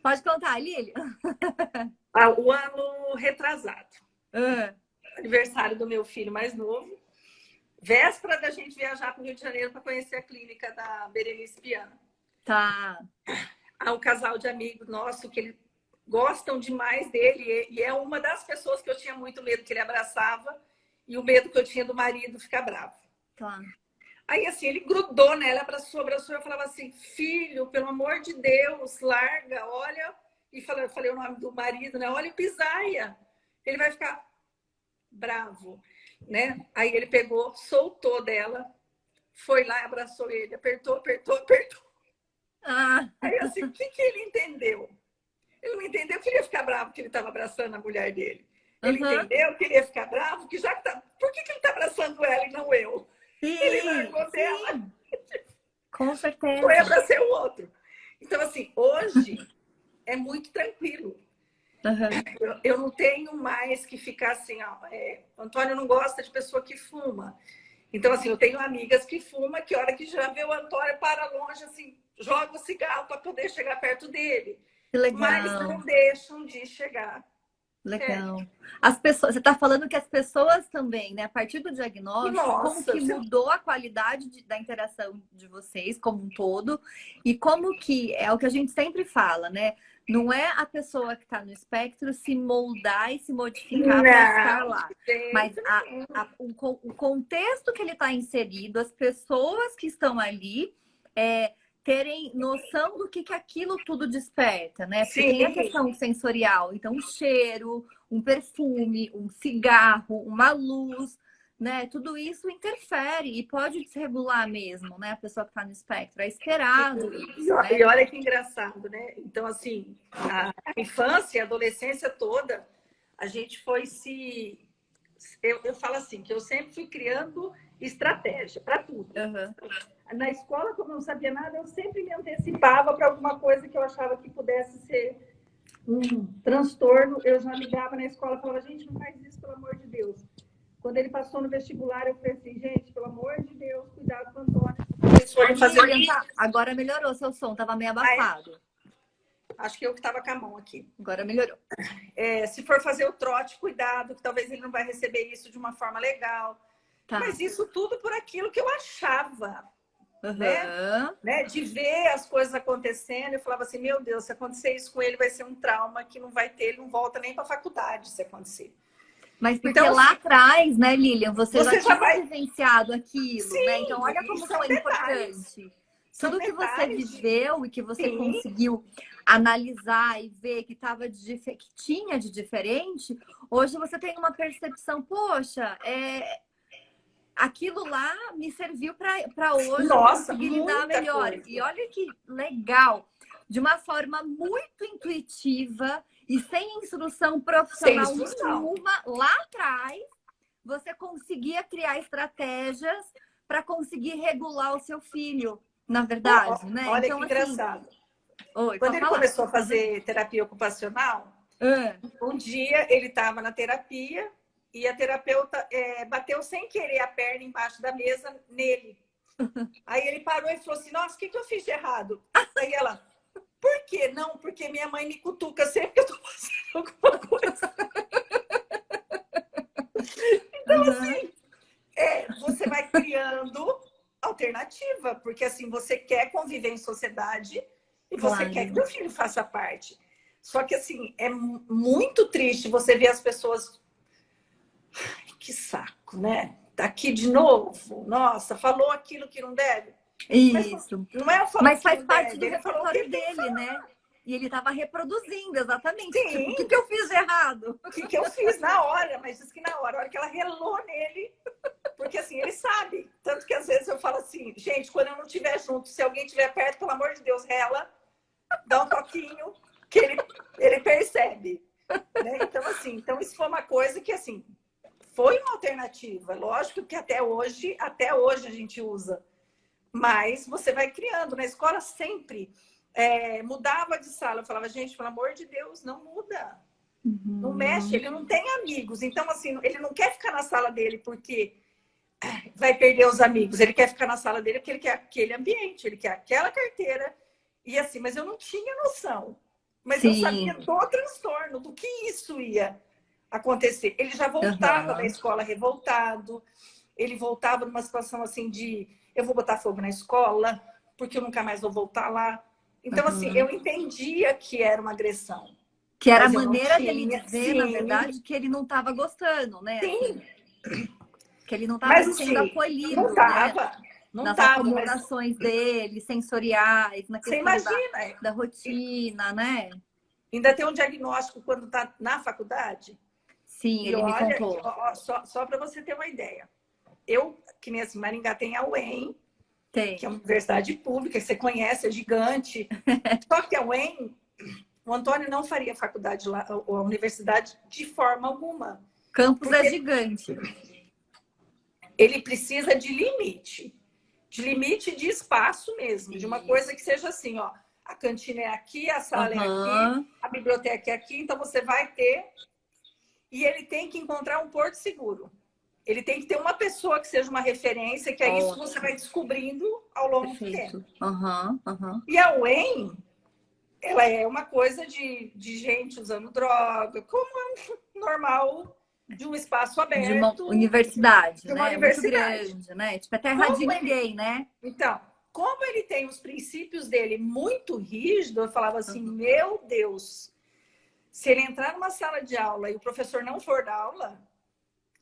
Pode contar, Lili? O ano retrasado. Aniversário do meu filho mais novo. Véspera da gente viajar para o Rio de Janeiro para conhecer a clínica da Berenice Piana. Tá. Há um casal de amigos nossos que eles gostam demais dele. E é uma das pessoas que eu tinha muito medo que ele abraçava. E o medo que eu tinha do marido ficar bravo. Tá. Aí, assim, ele grudou nela, abraçou. Eu falava assim, filho, pelo amor de Deus, larga, olha. E falei o nome do marido, né? Olha o pisaia. Ele vai ficar bravo, né? Aí ele pegou, soltou dela, foi lá e abraçou ele, apertou. Aí assim, o que ele entendeu? Ele não entendeu que ele ia ficar bravo que ele estava abraçando a mulher dele. Ele entendeu que ele ia ficar bravo, que já que tá... Por que ele está abraçando ela e não eu? Sim, ele largou dela. Com certeza. Foi abraçar o outro. Então, assim, hoje é muito tranquilo. Eu não tenho mais que ficar assim, ó, o Antônio não gosta de pessoa que fuma. Então, assim, eu tenho amigas que fumam, que a hora que já vê o Antônio para longe, assim, joga o cigarro para poder chegar perto dele. Que legal. Mas não deixam de chegar. Legal. As pessoas, você está falando que as pessoas também, né? A partir do diagnóstico, como que mudou a qualidade da interação de vocês como um todo e como que é o que a gente sempre fala, né? Não é a pessoa que está no espectro se moldar e se modificar para estar lá. Mas o contexto que ele está inserido, as pessoas que estão ali, terem noção do que aquilo tudo desperta, né? Porque tem a questão sensorial. Então, um cheiro, um perfume, um cigarro, uma luz, né? Tudo isso interfere e pode desregular mesmo, né? A pessoa que está no espectro. É esperado isso, né? E olha que engraçado, né? Então, assim, a infância, a adolescência toda, a gente foi se... Eu falo assim, que eu sempre fui criando estratégia para tudo. Na escola, como eu não sabia nada, eu sempre me antecipava para alguma coisa que eu achava que pudesse ser um transtorno. Eu já ligava na escola e falava, gente, não faz isso, pelo amor de Deus. Quando ele passou no vestibular, eu falei assim, gente, pelo amor de Deus, cuidado com o Antônio. Agora melhorou seu som, estava meio abafado. Acho que eu que estava com a mão aqui. Agora melhorou. Se for fazer o trote, cuidado, que talvez ele não vai receber isso de uma forma legal. Tá. Mas isso tudo por aquilo que eu achava. né? De ver as coisas acontecendo. Eu falava assim, meu Deus, se acontecer isso com ele, vai ser um trauma que não vai ter, ele não volta nem para a faculdade se acontecer. Mas porque então, lá atrás, né, Lilian, você já tinha vai... vivenciado aquilo, Sim, né? Então, olha como foi importante. Tudo que você viveu e que você conseguiu analisar e ver que que tinha de diferente, hoje você tem uma percepção, poxa, aquilo lá me serviu para hoje conseguir lidar melhor. Coisa. E olha que legal, de uma forma muito intuitiva e sem instrução profissional nenhuma, lá atrás, você conseguia criar estratégias para conseguir regular o seu filho, na verdade, né? Olha então, que engraçado. Quando ele começou a fazer terapia ocupacional, um dia ele estava na terapia e a terapeuta bateu sem querer a perna embaixo da mesa nele. Aí ele parou e falou assim, nossa, o que eu fiz de errado? Aí ela, por quê? Não, porque minha mãe me cutuca sempre que eu tô fazendo alguma coisa. Então, assim, você vai criando alternativa, porque assim, você quer conviver em sociedade e você quer que o filho faça parte. Só que assim, é muito triste você ver as pessoas... Ai, que saco, né? Tá aqui de novo. Nossa, falou aquilo que não deve. Isso. Mas faz parte do repertório dele, né? E ele estava reproduzindo, exatamente. Sim. Tipo, o que eu fiz de errado? O que eu fiz na hora? Mas diz que na hora que ela relou nele, porque assim, ele sabe. Tanto que às vezes eu falo assim, gente, quando eu não estiver junto, se alguém estiver perto, pelo amor de Deus, rela, dá um toquinho, que ele percebe. Né? Então, assim, isso foi uma coisa que, assim, foi uma alternativa. Lógico que até hoje a gente usa. Mas você vai criando. Na escola sempre mudava de sala. Eu falava, gente, pelo amor de Deus, não muda. Não mexe, ele não tem amigos. Então, assim, ele não quer ficar na sala dele porque vai perder os amigos. Ele quer ficar na sala dele porque ele quer aquele ambiente, ele quer aquela carteira. E assim, mas eu não tinha noção. Mas eu sabia do transtorno, do que isso ia acontecer. Ele já voltava da escola revoltado. Ele voltava numa situação assim de... eu vou botar fogo na escola, porque eu nunca mais vou voltar lá. Então, assim, eu entendia que era uma agressão. Que era a maneira dele dizer, na verdade, que ele não estava gostando, né? Sim. Que ele não estava sendo acolhido, não tava, né? Não nas tava, acomodações dele, sensoriais, na questão da rotina, né? Ainda tem um diagnóstico quando está na faculdade. Sim, ele me contou. Só para você ter uma ideia. Eu, que nem assim, Maringá tem a UEM, que é uma universidade pública, que você conhece, é gigante. Só que a UEM, o Antônio não faria faculdade lá, ou a universidade, de forma alguma. Campus é gigante. Ele precisa de limite de espaço mesmo, de uma coisa que seja assim, ó, a cantina é aqui, a sala é aqui, a biblioteca é aqui, então você vai ter... E ele tem que encontrar um porto seguro. Ele tem que ter uma pessoa que seja uma referência, que é isso que você vai descobrindo ao longo do tempo. E a UEM, ela é uma coisa de gente usando droga, como é normal de um espaço aberto. De uma universidade, de uma né? universidade. Muito grande, né? Tipo, é terra de ninguém, né? Então, como ele tem os princípios dele muito rígidos, eu falava assim, meu Deus, se ele entrar numa sala de aula e o professor não for dar aula,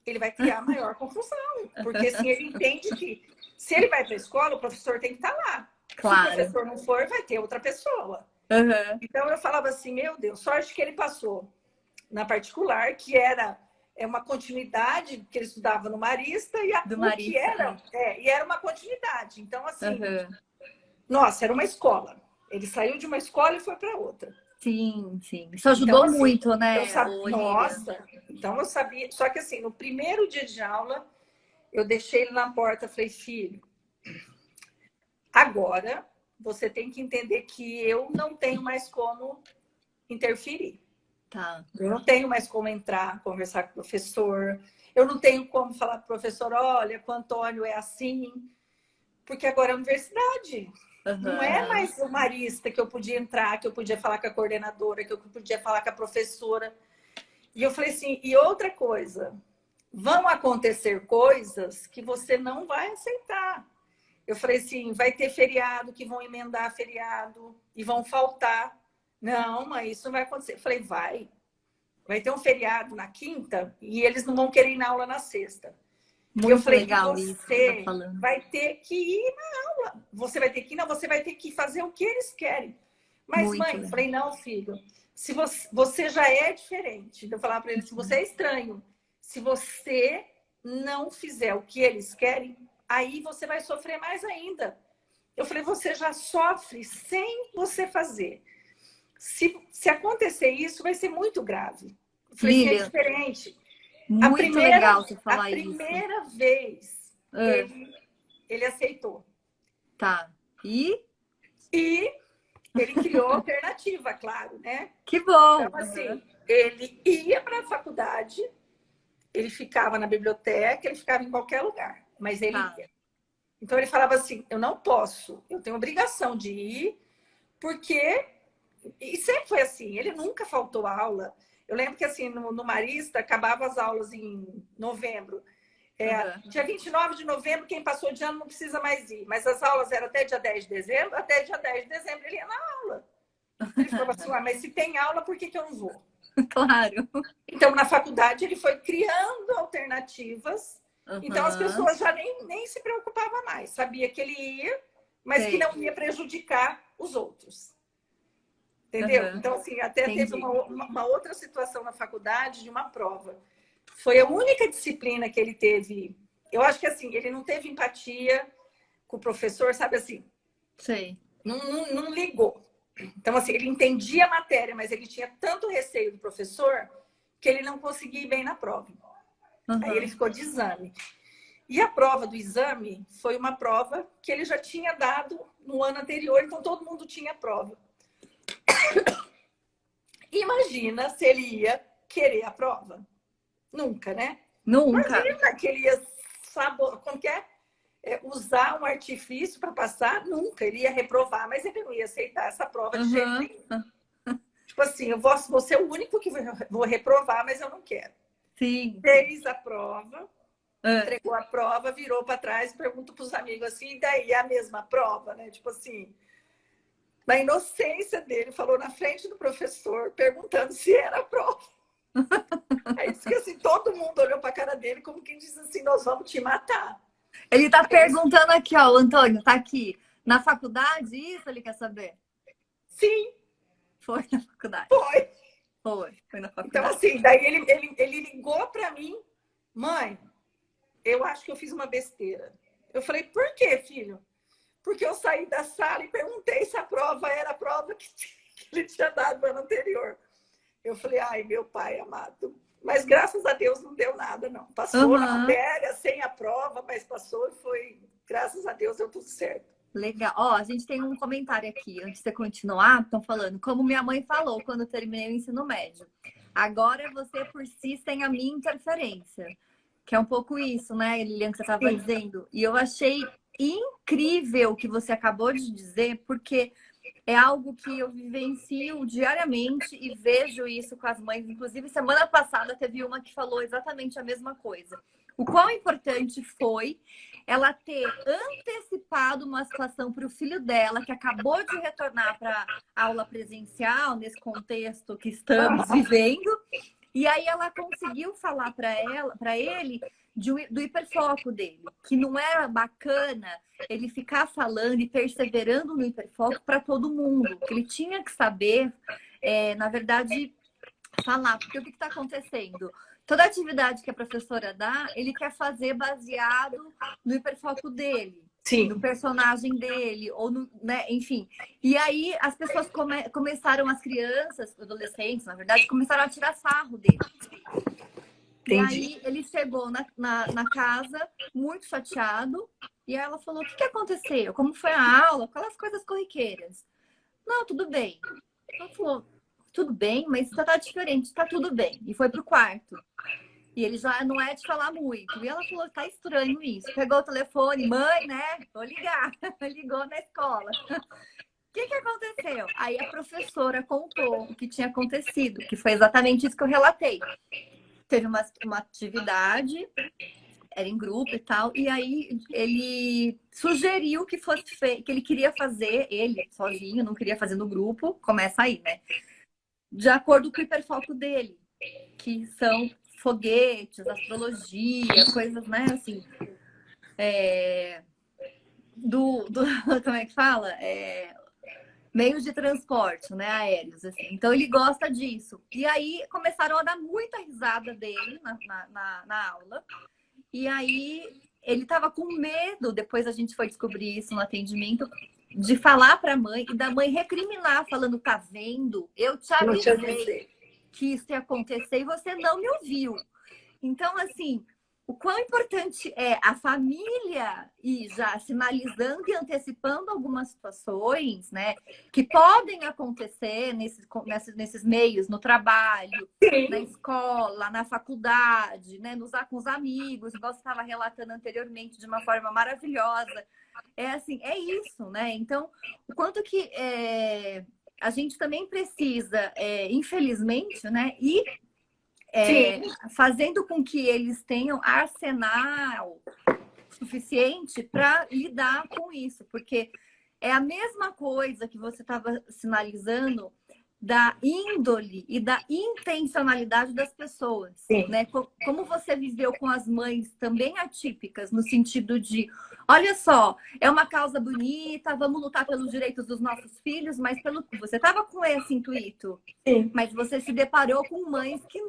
ele vai criar maior confusão. Porque assim, ele entende que se ele vai para a escola, o professor tem que estar lá. Claro. Se o professor não for, vai ter outra pessoa. Então eu falava assim, meu Deus, sorte que ele passou na particular, que era uma continuidade, que ele estudava no Marista, e a PUC era uma continuidade. Então, assim, nossa, era uma escola. Ele saiu de uma escola e foi para outra. Sim, sim. Isso ajudou então, assim, muito, né? Nossa, então eu sabia. Só que assim, no primeiro dia de aula, eu deixei ele na porta, falei, filho, agora você tem que entender que eu não tenho mais como interferir. Tá. Eu não tenho mais como entrar, conversar com o professor. Eu não tenho como falar para o professor, olha, com o Antônio é assim. Porque agora é a universidade. Não é mais o Marista que eu podia entrar, que eu podia falar com a coordenadora, que eu podia falar com a professora. E eu falei assim, e outra coisa, vão acontecer coisas que você não vai aceitar. Eu falei assim, vai ter feriado que vão emendar feriado e vão faltar. Não, mãe, isso não vai acontecer. Eu falei, vai ter um feriado na quinta e eles não vão querer ir na aula na sexta. Muito eu falei, legal isso que você tá falando. vai ter que ir na aula. Você vai ter que ir, não, você vai ter que fazer o que eles querem. Mas, Muito mãe, legal. eu falei, não, filho, se você já é diferente. Eu falava para ele, se você é estranho, se você não fizer o que eles querem, aí você vai sofrer mais ainda. Eu falei, você já sofre sem você fazer. Se acontecer isso, vai ser muito grave. Eu falei, assim, é diferente. Muito legal você falar isso. A primeira vez ele aceitou. Tá. E ele criou alternativa, claro, né? Que bom! Então, assim, ele ia para a faculdade, ele ficava na biblioteca, ele ficava em qualquer lugar, mas ele ia. Então, ele falava assim, eu não posso, eu tenho obrigação de ir, porque... E sempre foi assim, ele nunca faltou aula. Eu lembro que, assim, no Marista, acabava as aulas em novembro. Dia 29 de novembro, quem passou de ano não precisa mais ir. Mas as aulas eram até dia 10 de dezembro. Até dia 10 de dezembro ele ia na aula. Ele falava assim, mas se tem aula, por que eu não vou? Claro. Então, na faculdade, ele foi criando alternativas. Então, as pessoas já nem se preocupavam mais. Sabia que ele ia, mas que não ia prejudicar os outros. Entendeu? Então, assim, até teve uma outra situação na faculdade de uma prova. Foi a única disciplina que ele teve. Eu acho que, assim, ele não teve empatia com o professor, sabe assim? Sei. Não ligou. Então, assim, ele entendia a matéria, mas ele tinha tanto receio do professor que ele não conseguia ir bem na prova. Aí ele ficou de exame. E a prova do exame foi uma prova que ele já tinha dado no ano anterior, então todo mundo tinha prova. Imagina se ele ia querer a prova. Nunca, né? Nunca. Imagina que ele ia usar um artifício para passar. Nunca. Ele ia reprovar, mas ele não ia aceitar essa prova de jeito nenhum. Tipo assim, eu vou ser o único que vou reprovar, mas eu não quero. Sim. Fez a prova, entregou a prova, virou para trás e pergunta para os amigos assim, e daí é a mesma prova, né? Tipo assim... Na inocência dele, falou na frente do professor, perguntando se era a prova. Aí disse que assim, todo mundo olhou para a cara dele como quem diz assim, nós vamos te matar. Ele tá perguntando aqui, ó, o Antônio, tá aqui. Na faculdade, isso ele quer saber? Sim. Foi na faculdade. Foi na faculdade. Então, assim, daí ele ligou para mim, mãe, eu acho que eu fiz uma besteira. Eu falei, por quê, filho? Porque eu saí da sala e perguntei se a prova era a prova que ele tinha dado no ano anterior. Eu falei, ai, meu pai amado. Mas graças a Deus não deu nada, não. Passou na matéria, sem a prova, mas passou e foi, graças a Deus, deu tudo certo. Legal. Ó, a gente tem um comentário aqui, antes de você continuar, estão falando, como minha mãe falou quando eu terminei o ensino médio. Agora você por si sem a minha interferência. Que é um pouco isso, né, Lilian, que você estava dizendo. E eu achei incrível o que você acabou de dizer, porque é algo que eu vivencio diariamente e vejo isso com as mães. Inclusive, semana passada teve uma que falou exatamente a mesma coisa. O quão importante foi ela ter antecipado uma situação para o filho dela, que acabou de retornar para aula presencial, nesse contexto que estamos vivendo. E aí ela conseguiu falar para ele do hiperfoco dele, que não era bacana ele ficar falando e perseverando no hiperfoco para todo mundo, que ele tinha que saber, na verdade, falar, porque o que está acontecendo? Toda atividade que a professora dá, ele quer fazer baseado no hiperfoco dele. Sim. No personagem dele, ou no, né, enfim. E aí as pessoas começaram, as crianças, adolescentes, na verdade, começaram a tirar sarro dele. Entendi. E aí ele chegou na casa, muito chateado, e ela falou, o que aconteceu? Como foi a aula? Aquelas coisas corriqueiras. Não, tudo bem. Ela falou, tudo bem, mas tá diferente, tá tudo bem. E foi pro quarto. E ele já não é de falar muito. E ela falou, tá estranho isso. Pegou o telefone, mãe, né? Vou ligar. Ligou na escola. O que aconteceu? Aí a professora contou o que tinha acontecido, que foi exatamente isso que eu relatei. Teve uma atividade, era em grupo e tal, e aí ele sugeriu que fosse que ele queria fazer, ele sozinho, não queria fazer no grupo, começa aí, né? De acordo com o hiperfoco dele, que são foguetes, astrologia, coisas, né, assim, como é que fala? Meios de transporte, né, aéreos, assim. Então ele gosta disso. E aí começaram a dar muita risada dele na aula. E aí ele estava com medo, depois a gente foi descobrir isso no atendimento, de falar para a mãe e da mãe recriminar, falando, tá vendo? Eu te avisei que isso ia acontecer e você não me ouviu. Então, assim, o quão importante é a família ir já sinalizando e antecipando algumas situações, né, que podem acontecer nesses meios, no trabalho, Sim. na escola, na faculdade, né, com os amigos, igual você estava relatando anteriormente de uma forma maravilhosa. É assim, é isso, né? Então, o quanto que a gente também precisa, infelizmente, né, ir fazendo com que eles tenham arsenal suficiente para lidar com isso, porque é a mesma coisa que você estava sinalizando da índole e da intencionalidade das pessoas, né? Como você viveu com as mães também atípicas, no sentido de, olha só, é uma causa bonita, vamos lutar pelos direitos dos nossos filhos, mas você estava com esse intuito, mas você se deparou com mães que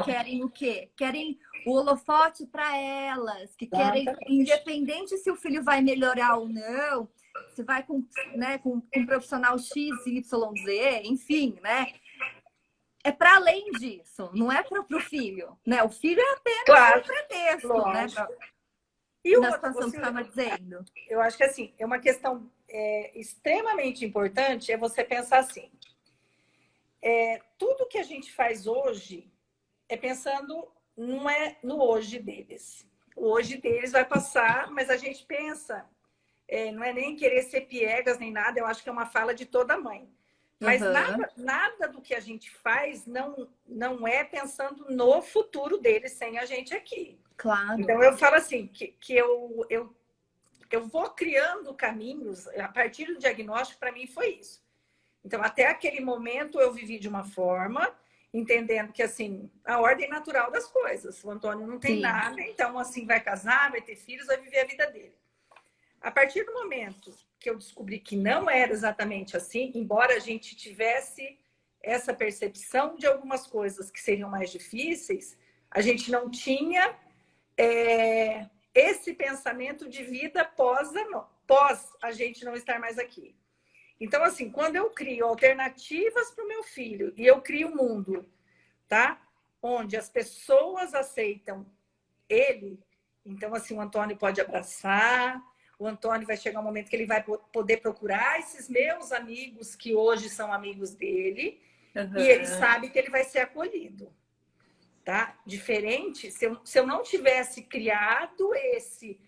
querem o quê? Querem o holofote para elas, que querem, independente se o filho vai melhorar ou não, se vai com um profissional X, Y, Z, enfim, né? É para além disso, não é para o filho, né? O filho é apenas um pretexto, né? E na situação que você estava dizendo. Eu acho que assim, é uma questão extremamente importante, é você pensar assim, tudo que a gente faz hoje é pensando, não é no hoje deles. O hoje deles vai passar, mas a gente pensa, não é nem querer ser piegas nem nada, eu acho que é uma fala de toda mãe. Mas nada do que a gente faz não é pensando no futuro deles sem a gente aqui. Claro. Então eu falo assim, que eu vou criando caminhos, a partir do diagnóstico, para mim foi isso. Então, até aquele momento eu vivi de uma forma, entendendo que, assim, a ordem natural das coisas. O Antônio não tem nada, então, assim, vai casar, vai ter filhos, vai viver a vida dele. A partir do momento que eu descobri que não era exatamente assim, embora a gente tivesse essa percepção de algumas coisas que seriam mais difíceis, a gente não tinha esse pensamento de vida pós a gente não estar mais aqui. Então, assim, quando eu crio alternativas para o meu filho e eu crio um mundo, tá? Onde as pessoas aceitam ele, então, assim, o Antônio pode abraçar, o Antônio vai chegar um momento que ele vai poder procurar esses meus amigos que hoje são amigos dele, e ele sabe que ele vai ser acolhido, tá? Diferente, se eu não tivesse criado esse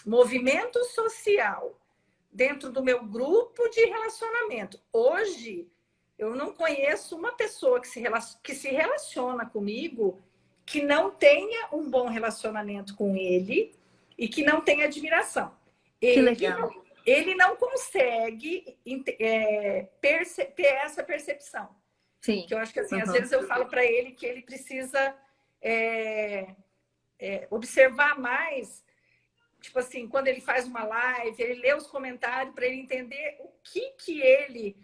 movimento social dentro do meu grupo de relacionamento. Hoje, eu não conheço uma pessoa que se relaciona comigo que não tenha um bom relacionamento com ele e que não tenha admiração. Ele não consegue ter essa percepção. Sim. Que eu acho que, assim, às vezes eu falo para ele que ele precisa observar mais. Tipo assim, quando ele faz uma live, ele lê os comentários para ele entender o que ele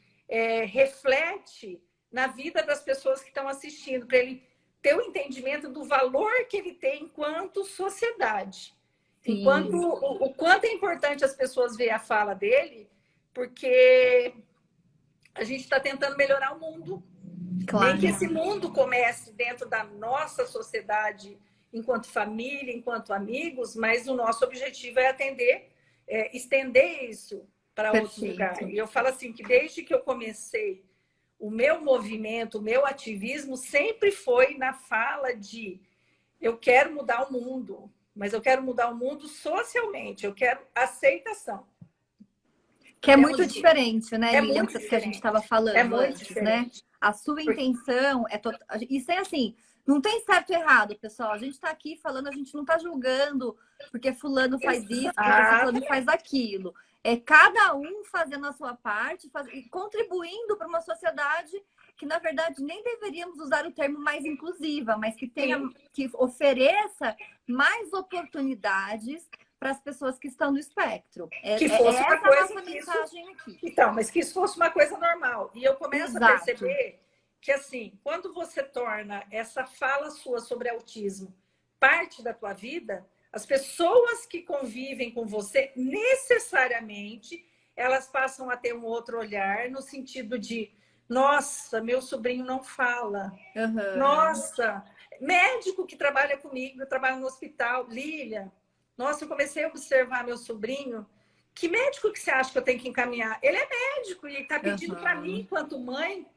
reflete na vida das pessoas que estão assistindo, para ele ter o entendimento do valor que ele tem enquanto sociedade. O quanto é importante as pessoas verem a fala dele, porque a gente está tentando melhorar o mundo. Claro. Nem que esse mundo comece dentro da nossa sociedade, enquanto família, enquanto amigos, mas o nosso objetivo é estender isso para outros lugares. E eu falo assim, que desde que eu comecei o meu movimento, o meu ativismo, sempre foi na fala de eu quero mudar o mundo, mas eu quero mudar o mundo socialmente, eu quero aceitação. Que é muito diferente, né, Lilian, que a gente estava falando antes, diferente. Né? A sua intenção é total. Isso é assim, Não tem certo e errado, pessoal. A gente está aqui falando, a gente não está julgando porque fulano faz isso, porque fulano faz aquilo. É cada um fazendo a sua parte e contribuindo para uma sociedade que, na verdade, nem deveríamos usar o termo mais inclusiva, mas que que ofereça mais oportunidades para as pessoas que estão no espectro. Que fosse uma coisa a nossa mensagem aqui. Então, mas que isso fosse uma coisa normal. E eu começo a perceber que, assim, quando você torna essa fala sua sobre autismo parte da tua vida, as pessoas que convivem com você, necessariamente, elas passam a ter um outro olhar no sentido de, nossa, meu sobrinho não fala. Uhum. Nossa, médico que trabalha comigo, eu trabalho no hospital, Lília, nossa, eu comecei a observar meu sobrinho. Que médico que você acha que eu tenho que encaminhar? Ele é médico e está pedindo para mim, enquanto mãe,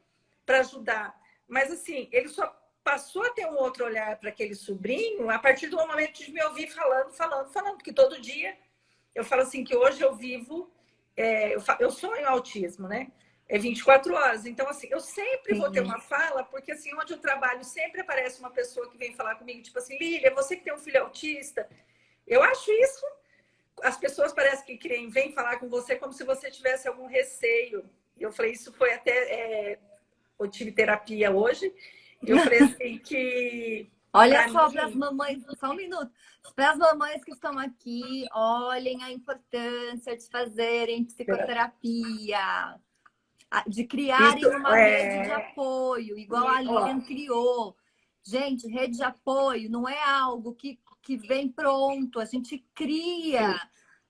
para ajudar. Mas, assim, ele só passou a ter um outro olhar para aquele sobrinho a partir do momento de me ouvir falando. Porque todo dia eu falo assim que hoje eu vivo, eu sonho autismo, né? É 24 horas. Então, assim, eu sempre vou ter uma fala, porque, assim, onde eu trabalho, sempre aparece uma pessoa que vem falar comigo, tipo assim, Lília, você que tem um filho autista. Eu acho isso... As pessoas parecem que vêm falar com você como se você tivesse algum receio. Eu falei, isso foi até... eu tive terapia hoje. Eu falei assim que... Olha só, para as mamães, só um minuto. Para as mamães que estão aqui, olhem a importância de fazerem psicoterapia, de criarem uma rede de apoio, igual a Lilian criou. Gente, rede de apoio não é algo que vem pronto, a gente cria.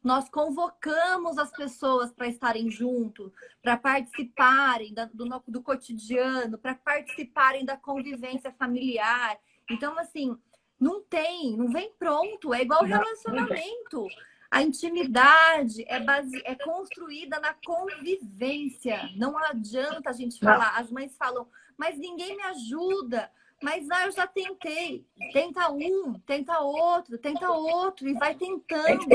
Nós convocamos as pessoas para estarem juntos, para participarem do cotidiano, para participarem da convivência familiar. Então, assim, não vem pronto, é igual relacionamento. A intimidade é construída na convivência. Não adianta a gente falar. As mães falam, mas ninguém me ajuda. Mas eu já tentei. Tenta um, tenta outro, e vai tentando.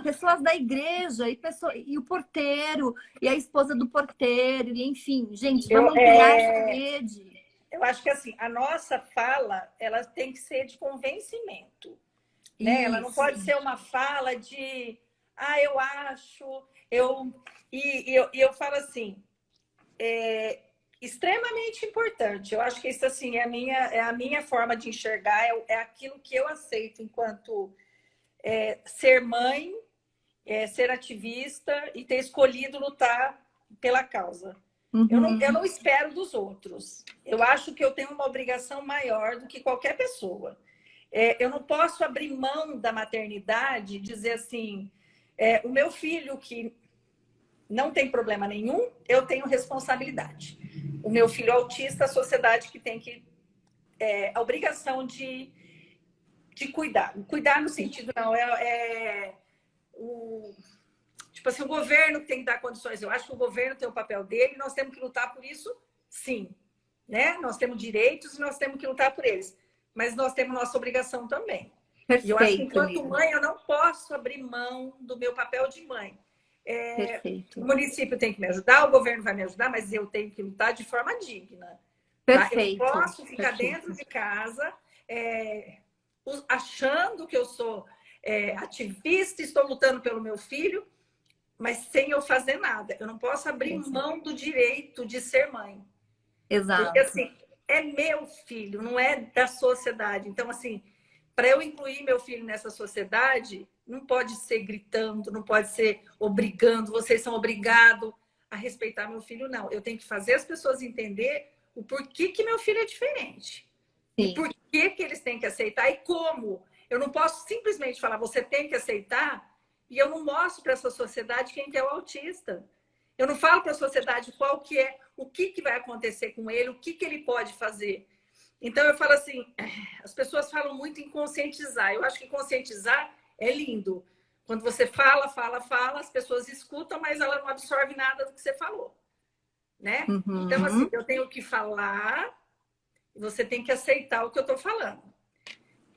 Pessoas da igreja, e o porteiro, e a esposa do porteiro, e enfim, gente, vamos criar essa rede. Eu acho que assim, a nossa fala, ela tem que ser de convencimento. Né? Ela não pode ser uma fala de eu acho, eu falo assim, extremamente importante. Eu acho que isso assim é a minha forma de enxergar, é aquilo que eu aceito enquanto ser mãe, ser ativista e ter escolhido lutar pela causa. Uhum. Eu não espero dos outros. Eu acho que eu tenho uma obrigação maior do que qualquer pessoa. Eu não posso abrir mão da maternidade e dizer assim, o meu filho que não tem problema nenhum, eu tenho responsabilidade. O meu filho autista, a sociedade que tem a obrigação de cuidar. Cuidar no sentido, não, tipo assim, o governo tem que dar condições. Eu acho que o governo tem o papel dele e nós temos que lutar por isso, sim. Né? Nós temos direitos e nós temos que lutar por eles. Mas nós temos nossa obrigação também. Perfeito, e eu acho que, enquanto mãe, eu não posso abrir mão do meu papel de mãe. O município tem que me ajudar, o governo vai me ajudar, mas eu tenho que lutar de forma digna. Perfeito. Tá? Eu não posso ficar dentro de casa achando que eu sou ativista, estou lutando pelo meu filho, mas sem eu fazer nada. Eu não posso abrir mão do direito de ser mãe. Exato. Porque, assim, é meu filho, não é da sociedade. Então, assim, para eu incluir meu filho nessa sociedade, não pode ser gritando, não pode ser obrigando, vocês são obrigados a respeitar meu filho, não. Eu tenho que fazer as pessoas entender o porquê que meu filho é diferente. Sim. E por que eles têm que aceitar e como. Eu não posso simplesmente falar, você tem que aceitar, e eu não mostro para essa sociedade quem que é o autista. Eu não falo para a sociedade qual que é, o que vai acontecer com ele, o que ele pode fazer. Então, eu falo assim, as pessoas falam muito em conscientizar. Eu acho que conscientizar é lindo. Quando você fala, as pessoas escutam, mas ela não absorve nada do que você falou. Né? Uhum. Então, assim, eu tenho que falar e você tem que aceitar o que eu estou falando.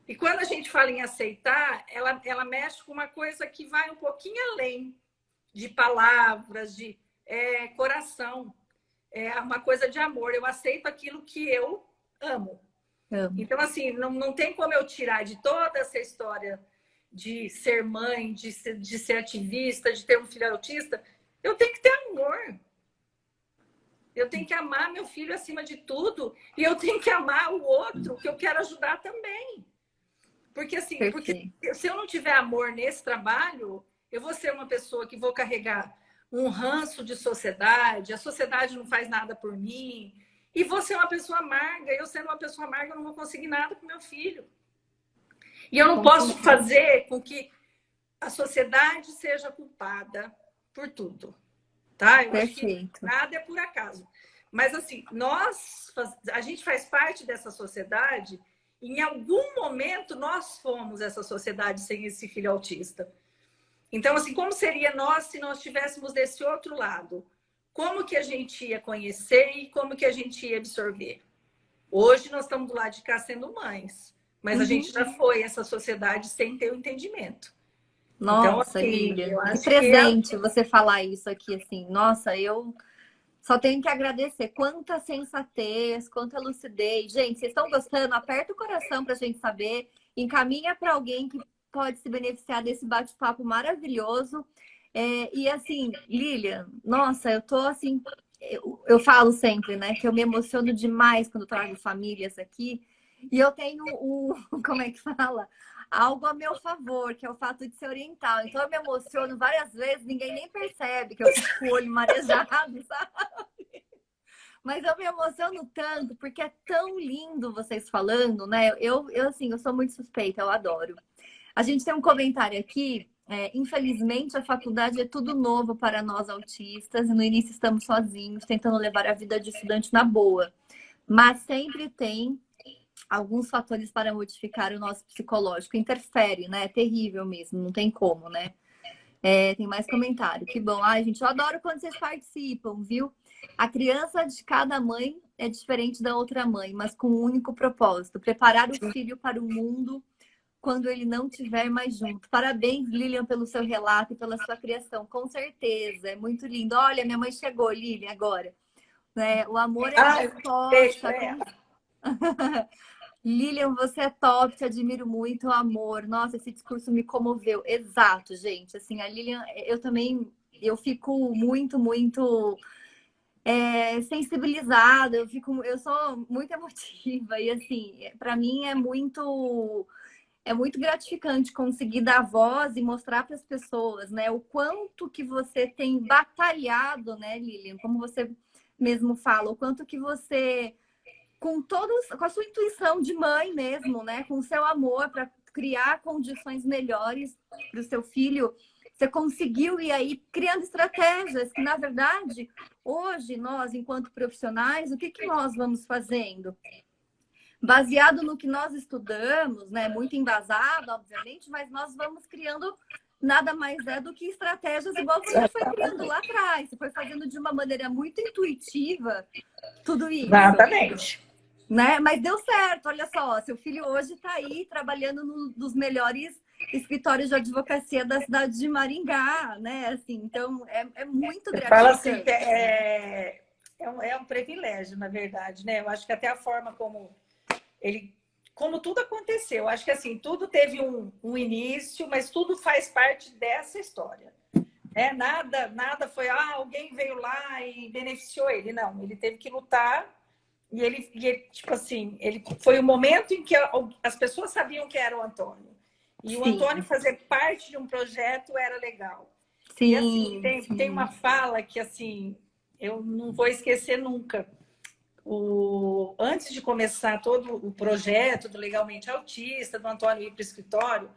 E quando a gente fala em aceitar, ela mexe com uma coisa que vai um pouquinho além de palavras, de coração. É uma coisa de amor. Eu aceito aquilo que eu amo. Amo. Então, assim, não tem como eu tirar de toda essa história de ser mãe, de ser ativista, de ter um filho autista, eu tenho que ter amor. Eu tenho que amar meu filho acima de tudo e eu tenho que amar o outro que eu quero ajudar também. Porque assim, porque se eu não tiver amor nesse trabalho, eu vou ser uma pessoa que vou carregar um ranço de sociedade, a sociedade não faz nada por mim, e vou ser uma pessoa amarga. Eu sendo uma pessoa amarga, eu não vou conseguir nada com meu filho. E eu não posso fazer com que a sociedade seja culpada por tudo. Tá? Eu acho que nada é por acaso. Mas assim, a gente faz parte dessa sociedade. Em algum momento nós fomos essa sociedade sem esse filho autista. Então, assim, como seria nós se nós estivéssemos desse outro lado? Como que a gente ia conhecer e como que a gente ia absorver? Hoje nós estamos do lado de cá sendo mães, mas a gente já foi essa sociedade sem ter o entendimento. Nossa, então, assim, Lilian, que presente você falar isso aqui, assim. Nossa, eu só tenho que agradecer. Quanta sensatez, quanta lucidez. Gente, vocês estão gostando? Aperta o coração pra gente saber. Encaminha para alguém que pode se beneficiar desse bate-papo maravilhoso. E assim, Lilian, nossa, eu tô assim... Eu falo sempre, né, que eu me emociono demais quando trago famílias aqui. E eu tenho como é que fala? Algo a meu favor, que é o fato de ser oriental. Então eu me emociono várias vezes, ninguém nem percebe que eu fico com o olho marejado, sabe? Mas eu me emociono tanto, porque é tão lindo vocês falando, né? Assim, eu sou muito suspeita, eu adoro. A gente tem um comentário aqui. Infelizmente, a faculdade é tudo novo para nós autistas. E no início estamos sozinhos, tentando levar a vida de estudante na boa. Mas sempre tem alguns fatores para modificar o nosso psicológico. Interfere, né? É terrível mesmo, não tem como, né? Tem mais comentário. Que bom. Ai, gente, eu adoro quando vocês participam, viu? A criança de cada mãe é diferente da outra mãe, mas com um único propósito: preparar o filho para o mundo quando ele não estiver mais junto. Parabéns, Lilian, pelo seu relato e pela sua criação. Com certeza, é muito lindo. Olha, minha mãe chegou, Lilian, agora. O amor é resposta. Lilian, você é top, te admiro muito, amor. Nossa, esse discurso me comoveu. Exato, gente. Assim, a Lilian, eu fico muito, muito sensibilizada. Eu sou muito emotiva e assim, para mim é muito gratificante conseguir dar voz e mostrar para as pessoas, né, o quanto que você tem batalhado, né, Lilian? Como você mesmo fala, o quanto que você com a sua intuição de mãe mesmo, né? Com o seu amor para criar condições melhores para o seu filho, você conseguiu ir aí criando estratégias que, na verdade, hoje, nós, enquanto profissionais, o que nós vamos fazendo? Baseado no que nós estudamos, né? Muito embasado, obviamente, mas nós vamos criando nada mais do que estratégias igual você foi criando lá atrás. Você foi fazendo de uma maneira muito intuitiva tudo isso. Exatamente. Né? Mas deu certo, olha só, seu filho hoje está aí trabalhando num dos melhores escritórios de advocacia da cidade de Maringá, né? Assim, então é muito gratificante. Fala assim, é um privilégio, na verdade, né? Eu acho que até a forma como tudo aconteceu, eu acho que assim, tudo teve um início, mas tudo faz parte dessa história. Nada foi, alguém veio lá e beneficiou ele. Não, ele teve que lutar. E ele, tipo assim, ele foi o momento em que as pessoas sabiam que era o Antônio. E Sim. O Antônio fazer parte de um projeto era legal. Sim, e assim, tem uma fala que assim, eu não vou esquecer nunca. Antes de começar todo o projeto do Legalmente Autista, do Antônio ir para o escritório,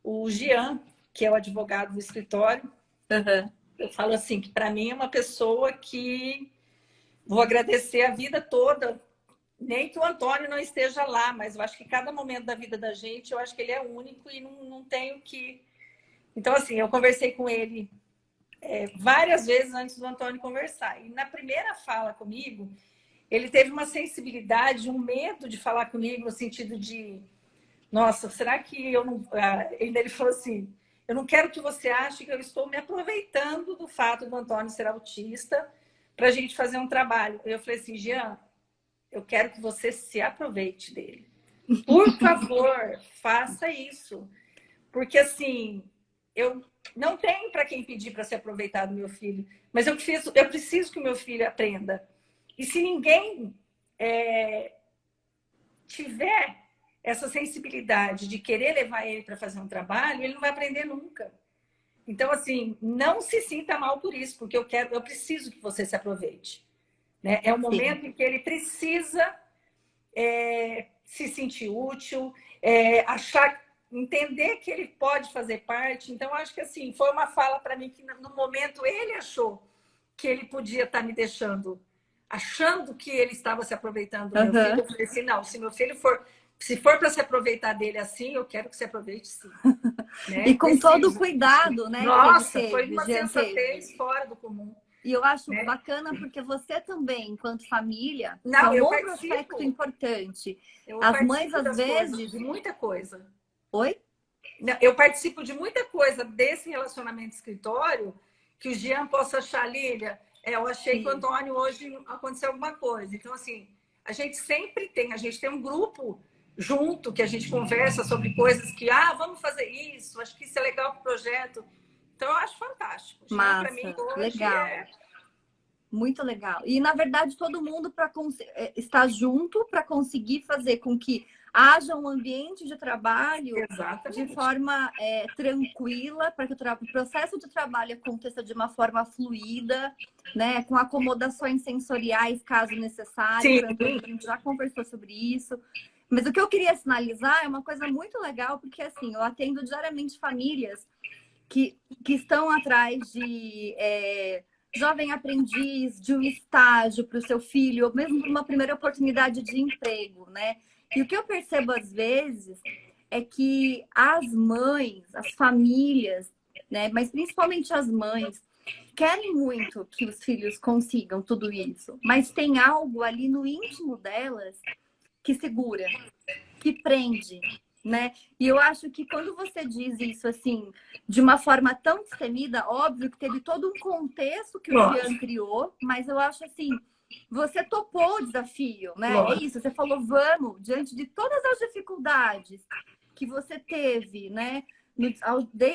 o Jean, que é o advogado do escritório, eu falo assim, que para mim é uma pessoa que vou agradecer a vida toda, nem que o Antônio não esteja lá, mas eu acho que cada momento da vida da gente, eu acho que ele é único e não tenho que... Então, assim, eu conversei com ele várias vezes antes do Antônio conversar. E na primeira fala comigo, ele teve uma sensibilidade, um medo de falar comigo no sentido de, nossa, será que eu não... Ele falou assim, eu não quero que você ache que eu estou me aproveitando do fato do Antônio ser autista para a gente fazer um trabalho. Eu falei assim, Jean, eu quero que você se aproveite dele. Por favor, faça isso. Porque, assim, eu não tenho para quem pedir para se aproveitar do meu filho, mas eu preciso que o meu filho aprenda. E se ninguém tiver essa sensibilidade de querer levar ele para fazer um trabalho, ele não vai aprender nunca. Então, assim, não se sinta mal por isso, porque eu preciso que você se aproveite. Né? É o momento em que ele precisa se sentir útil, entender que ele pode fazer parte. Então, acho que assim, foi uma fala para mim que no momento ele achou que ele podia estar me deixando, achando que ele estava se aproveitando do meu filho. Eu falei assim, não, se for para se aproveitar dele assim, eu quero que se aproveite sim. Né? E com todo o cuidado, né? Nossa, foi uma sensatez fora do comum. E eu acho bacana porque você também, enquanto família, não, é um outro aspecto importante. As mães, às vezes... De muita coisa. Oi? Não, eu participo de muita coisa desse relacionamento de escritório que o Jean possa achar, Lília, eu achei que o Antônio hoje aconteceu alguma coisa. Então, assim, a gente tem um grupo junto que a gente conversa sobre coisas que, vamos fazer isso, acho que isso é legal para o projeto. Então, eu acho fantástico. Massa, para mim, hoje legal. Muito legal. E, na verdade, todo mundo está junto para conseguir fazer com que haja um ambiente de trabalho de forma tranquila, para que o processo de trabalho aconteça de uma forma fluida, né? Com acomodações sensoriais, caso necessário. A gente já conversou sobre isso. Mas o que eu queria sinalizar é uma coisa muito legal, porque, assim, eu atendo diariamente famílias que estão atrás de jovem aprendiz, de um estágio para o seu filho, ou mesmo uma primeira oportunidade de emprego, né? E o que eu percebo às vezes é que as mães, as famílias, né? Mas principalmente as mães, querem muito que os filhos consigam tudo isso, mas tem algo ali no íntimo delas que segura, que prende, né? E eu acho que quando você diz isso assim, de uma forma tão destemida, óbvio que teve todo um contexto que o Jean criou, mas eu acho assim, você topou o desafio, né? É isso, você falou, vamos, diante de todas as dificuldades que você teve, né?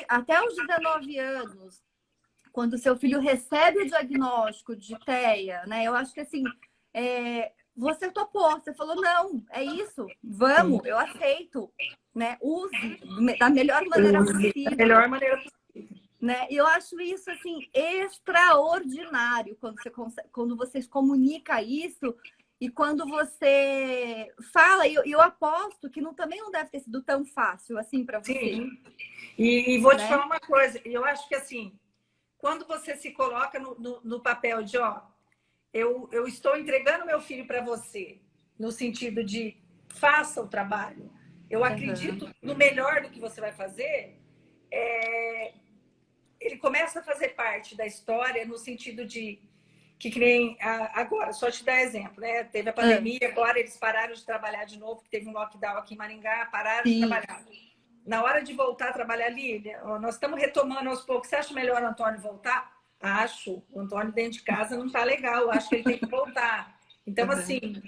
Até os 19 anos, quando seu filho recebe o diagnóstico de TEA, né? Eu acho que assim, você topou, você falou, não, é isso, vamos, eu aceito, né? Use da melhor maneira possível. Da melhor maneira possível. Né? E eu acho isso, assim, extraordinário quando você comunica isso e quando você fala, e eu aposto que também não deve ter sido tão fácil assim para você. Sim. E vou te falar uma coisa, eu acho que assim, quando você se coloca no papel de, eu estou entregando meu filho para você, no sentido de faça o trabalho. Eu acredito no melhor do que você vai fazer. Ele começa a fazer parte da história no sentido de que nem agora, só te dar exemplo, né? Teve a pandemia, agora eles pararam de trabalhar de novo, teve um lockdown aqui em Maringá, pararam de trabalhar. Na hora de voltar a trabalhar, Lília, nós estamos retomando aos poucos. Você acha melhor o Antônio voltar? Acho. O Antônio dentro de casa não está legal. Acho que ele tem que voltar. Então, assim,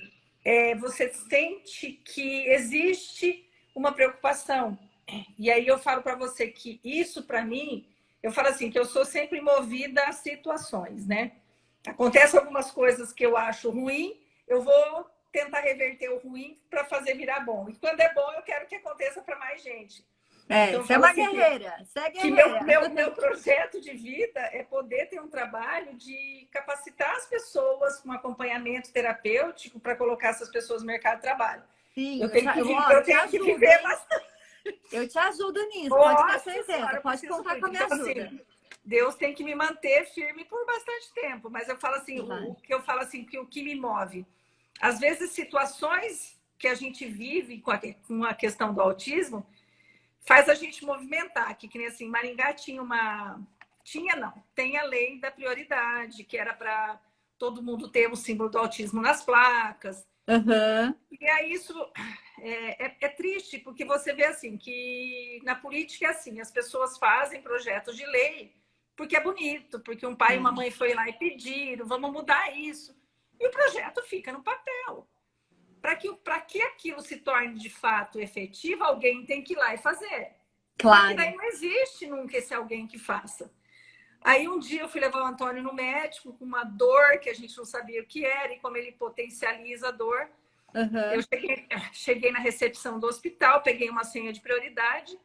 você sente que existe uma preocupação. E aí eu falo para você que isso, para mim, eu falo assim, que eu sou sempre movida a situações, né? Acontecem algumas coisas que eu acho ruim, eu vou tentar reverter o ruim para fazer virar bom. E quando é bom, eu quero que aconteça para mais gente. Então, você é uma guerreira. Você é guerreira. Meu projeto de vida é poder ter um trabalho de capacitar as pessoas com acompanhamento terapêutico para colocar essas pessoas no mercado de trabalho. Sim, eu tenho que viver bastante. Eu te ajudo nisso, pode ter certeza. Pode contar com a minha ajuda. Assim, Deus tem que me manter firme por bastante tempo. Mas eu falo assim, o que me move. Às vezes, situações que a gente vive com a questão do autismo faz a gente movimentar. Que nem assim, Maringá tem a lei da prioridade, que era para todo mundo ter o símbolo do autismo nas placas. E aí isso é triste, porque você vê assim, que na política é assim, as pessoas fazem projetos de lei porque é bonito, porque um pai e uma mãe foi lá e pediram, vamos mudar isso. E o projeto fica no papel. para que aquilo se torne de fato efetivo, alguém tem que ir lá e fazer. Claro. Porque daí não existe nunca esse alguém que faça. Aí um dia eu fui levar o Antônio no médico com uma dor que a gente não sabia o que era e como ele potencializa a dor. Eu cheguei na recepção do hospital, peguei uma senha de prioridade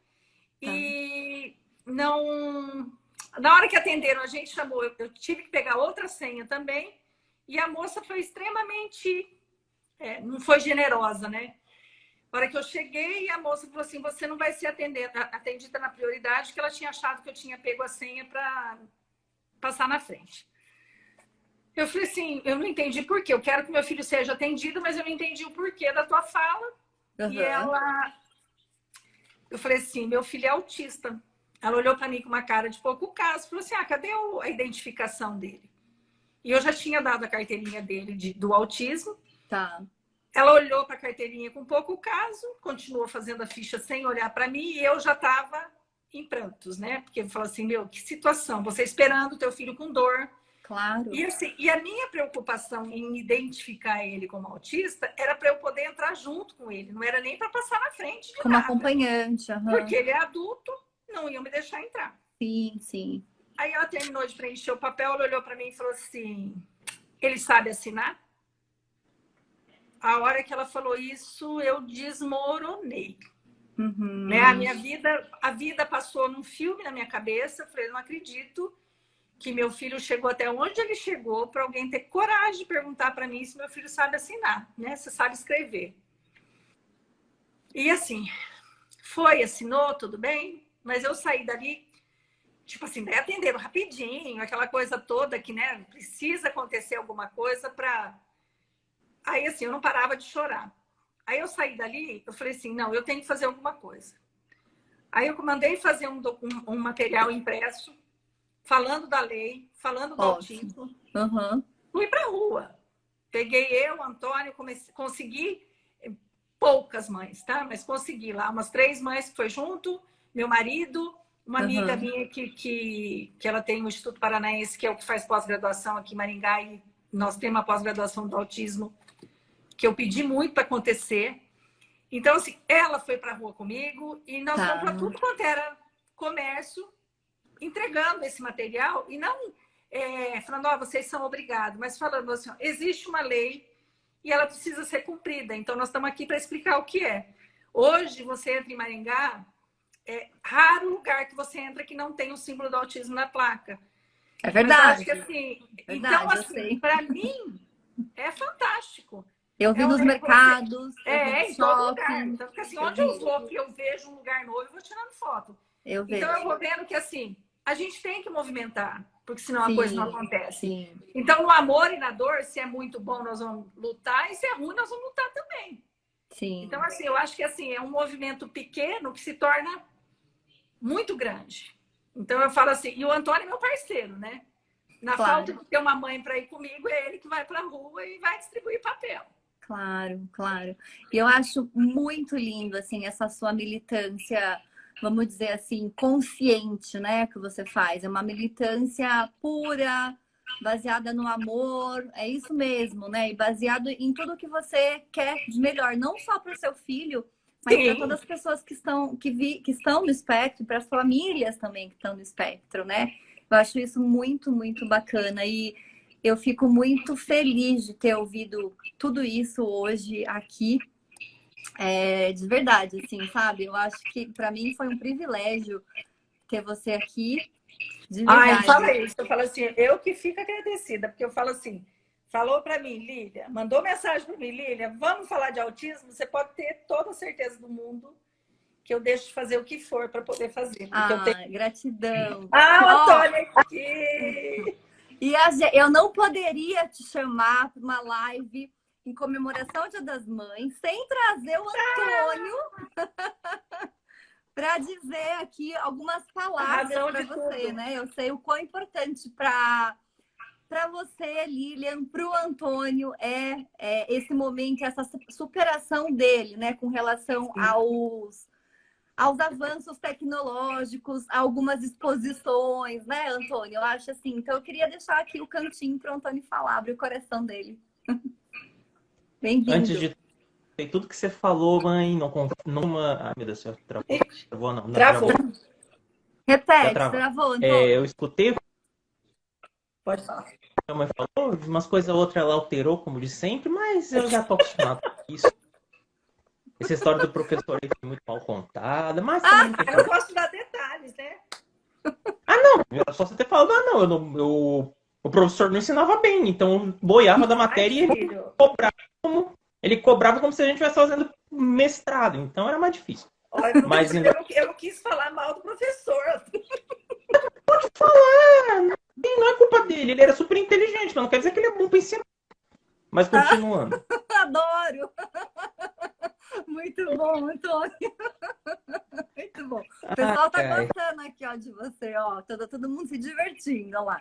e não... Na hora que atenderam, a gente chamou, eu tive que pegar outra senha também e a moça foi extremamente... não foi generosa, né? Na hora que eu cheguei, a moça falou assim, você não vai ser atendida na prioridade, que ela tinha achado que eu tinha pego a senha para passar na frente. Eu falei assim, eu não entendi por quê. Eu quero que meu filho seja atendido, mas eu não entendi o porquê da tua fala. E eu falei assim, meu filho é autista. Ela olhou para mim com uma cara de pouco caso, falou assim, cadê a identificação dele? E eu já tinha dado a carteirinha dele do autismo. Tá. Ela olhou para a carteirinha com pouco caso, continuou fazendo a ficha sem olhar para mim e eu já estava em prantos, né? Porque eu falei assim, meu, que situação, você esperando o teu filho com dor. Claro. E, assim, e a minha preocupação em identificar ele como autista era para eu poder entrar junto com ele, não era nem para passar na frente de como nada. Acompanhante. Porque ele é adulto, não iam me deixar entrar. Sim, sim. Aí ela terminou de preencher o papel, ela olhou para mim e falou assim, ele sabe assinar? A hora que ela falou isso, eu desmoronei. Né? A vida passou num filme na minha cabeça. Eu falei, não acredito que meu filho chegou até onde ele chegou para alguém ter coragem de perguntar para mim se meu filho sabe assinar, né? Se sabe escrever. E assim, assinou, tudo bem, mas eu saí dali, tipo assim, daí atenderam rapidinho, aquela coisa toda que, né, precisa acontecer alguma coisa para... Aí, assim, eu não parava de chorar. Aí eu saí dali, eu falei assim, não, eu tenho que fazer alguma coisa. Aí eu mandei fazer um material impresso, falando da lei, falando do autismo. Fui para a rua. Peguei eu, Antônio, consegui poucas mães, tá? Mas consegui lá, umas 3 mães que foi junto, meu marido, uma amiga minha que ela tem um Instituto Paranaense, que é o que faz pós-graduação aqui em Maringá, e nós temos uma pós-graduação do autismo, que eu pedi muito para acontecer. Então, assim, ela foi para a rua comigo e nós fomos para tudo quanto era comércio, entregando esse material e não falando, vocês são obrigados, mas falando assim, existe uma lei e ela precisa ser cumprida. Então, nós estamos aqui para explicar o que é. Hoje, você entra em Maringá, é raro lugar que você entra que não tem o símbolo do autismo na placa. É verdade. Mas eu acho que, assim, então, assim, para mim, é fantástico. Eu vi nos mercados. Em todo lugar. Então, porque, assim, onde eu vou, que eu vejo um lugar novo, eu vou tirando foto. Então, eu vou vendo que, assim, a gente tem que movimentar, porque senão a coisa não acontece. Sim. Então, no amor e na dor, se é muito bom, nós vamos lutar, e se é ruim, nós vamos lutar também. Sim. Então, assim, eu acho que, assim, é um movimento pequeno que se torna muito grande. Então, eu falo assim, e o Antônio é meu parceiro, né? Na falta de ter uma mãe para ir comigo, é ele que vai para a rua e vai distribuir papel. Claro, claro. E eu acho muito lindo, assim, essa sua militância, vamos dizer assim, consciente, né, que você faz. É uma militância pura, baseada no amor, é isso mesmo, né? E baseado em tudo que você quer de melhor, não só para o seu filho, mas para todas as pessoas que estão no espectro, para as famílias também que estão no espectro, né? Eu acho isso muito, muito bacana. E eu fico muito feliz de ter ouvido tudo isso hoje aqui, de verdade, assim, sabe? Eu acho que para mim foi um privilégio ter você aqui, de verdade. Fala isso, eu falo assim, eu que fico agradecida, porque eu falo assim, falou para mim, Lília, mandou mensagem para mim, Lília, vamos falar de autismo? Você pode ter toda a certeza do mundo que eu deixo de fazer o que for para poder fazer. Gratidão. Antônia aqui! E eu não poderia te chamar para uma live em comemoração ao Dia das Mães sem trazer o Antônio para dizer aqui algumas palavras para você, tudo, né? Eu sei o quão importante para você, Lilian, para o Antônio esse momento, essa superação dele, né? Com relação aos avanços tecnológicos, algumas exposições, né, Antônio? Eu acho assim. Então, eu queria deixar aqui o cantinho para o Antônio falar, abrir o coração dele. Bem-vindo. escutei tudo que você falou, mãe. Não, ai, meu Deus do céu, travou, não. Não Travou. travou. Repete, Travou. travou, Antônio. Eu escutei o que Pode falar. a mãe falou, umas coisas ou outra ela alterou, como de sempre, mas eu já tô acostumado com isso. Essa história do professor aí foi muito mal contada, mas também não tem Eu não problema. posso dar detalhes, né? Não, era só você ter falado, o professor não ensinava bem, então boiava da matéria Ai, e filho. ele cobrava como se a gente estivesse fazendo mestrado, então era mais difícil. Olha, Mas eu não quis falar mal do professor. pode falar, não é culpa dele, ele era super inteligente, mas não quer dizer que ele é bom para ensinar. Mas continuando. Adoro! Muito bom, Antônio. Muito bom. O pessoal tá gostando aqui, ó, de você, ó. Todo mundo se divertindo, ó lá.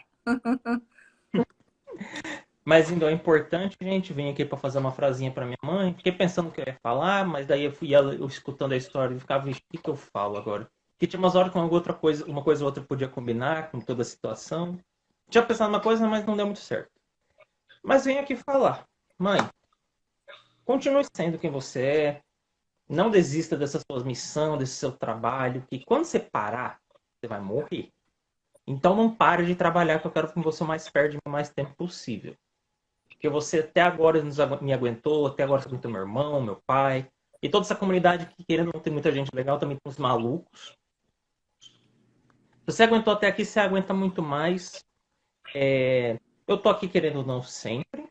Mas então é importante, gente, vim aqui para fazer uma frasinha para minha mãe. Fiquei pensando o que eu ia falar, mas daí eu escutando a história e ficava, vixe, o que eu falo agora? Porque tinha umas horas que uma coisa ou outra podia combinar com toda a situação. Tinha pensado uma coisa, mas não deu muito certo. Mas venho aqui falar. Mãe, continue sendo quem você é. Não desista dessa sua missão, desse seu trabalho, que quando você parar, você vai morrer. Então não pare de trabalhar, que eu quero que você mais perde o mais tempo possível. Porque você até agora me aguentou, até agora você aguentou meu irmão, meu pai, e toda essa comunidade que, querendo não ter muita gente legal, também tem uns malucos. Se você aguentou até aqui, você aguenta muito mais. Eu tô aqui querendo ou não sempre.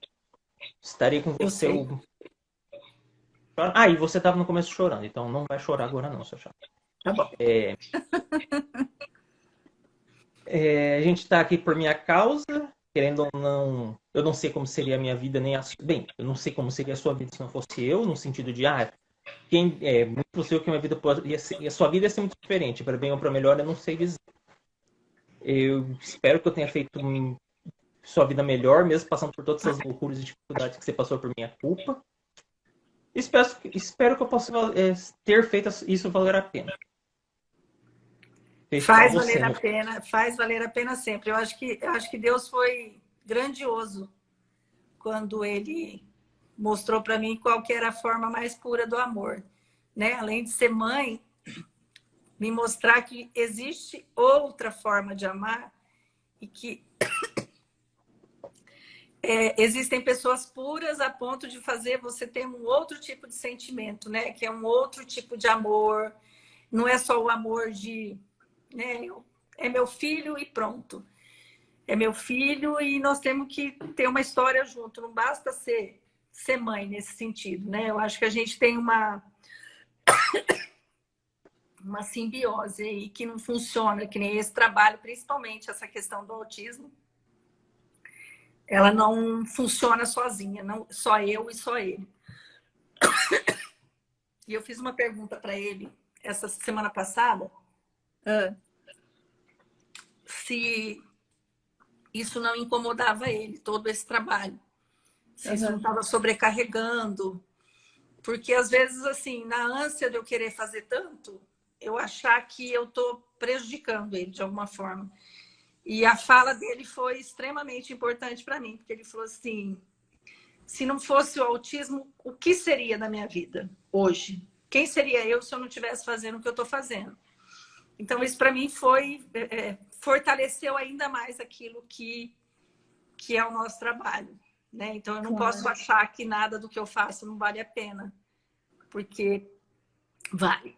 Estarei com você. E você tava no começo chorando, então não vai chorar agora não, seu chato. Tá bom. A gente tá aqui por minha causa, querendo ou não. Eu não sei como seria a minha vida, nem a sua. Bem, eu não sei como seria a sua vida se não fosse eu, no sentido de, muito possível que minha vida e a sua vida ia ser muito diferente, para bem ou para melhor, eu não sei dizer. Eu espero que eu tenha feito sua vida melhor, mesmo passando por todas essas loucuras e dificuldades que você passou por minha culpa. Espero que eu possa ter feito isso valer a pena. Faz valer a pena sempre. Eu acho que Deus foi grandioso quando ele mostrou para mim qual que era a forma mais pura do amor, né? Além de ser mãe, me mostrar que existe outra forma de amar e que existem pessoas puras a ponto de fazer você ter um outro tipo de sentimento, né? Que é um outro tipo de amor. Não é só o amor de, né? É meu filho e pronto. É meu filho e nós temos que ter uma história junto. Não basta ser mãe nesse sentido, né? Eu acho que a gente tem uma simbiose aí que não funciona, que nem esse trabalho, principalmente essa questão do autismo. Ela não funciona sozinha, não só eu e só ele. E eu fiz uma pergunta para ele essa semana passada. Se isso não incomodava ele, todo esse trabalho. Se isso não estava sobrecarregando. Porque às vezes, assim, na ânsia de eu querer fazer tanto, eu achar que eu estou prejudicando ele de alguma forma. E a fala dele foi extremamente importante para mim, porque ele falou assim, se não fosse o autismo, o que seria da minha vida hoje? Quem seria eu se eu não estivesse fazendo o que eu estou fazendo? Então, isso para mim fortaleceu ainda mais aquilo que é o nosso trabalho, né? Então, eu não posso achar que nada do que eu faço não vale a pena, porque vale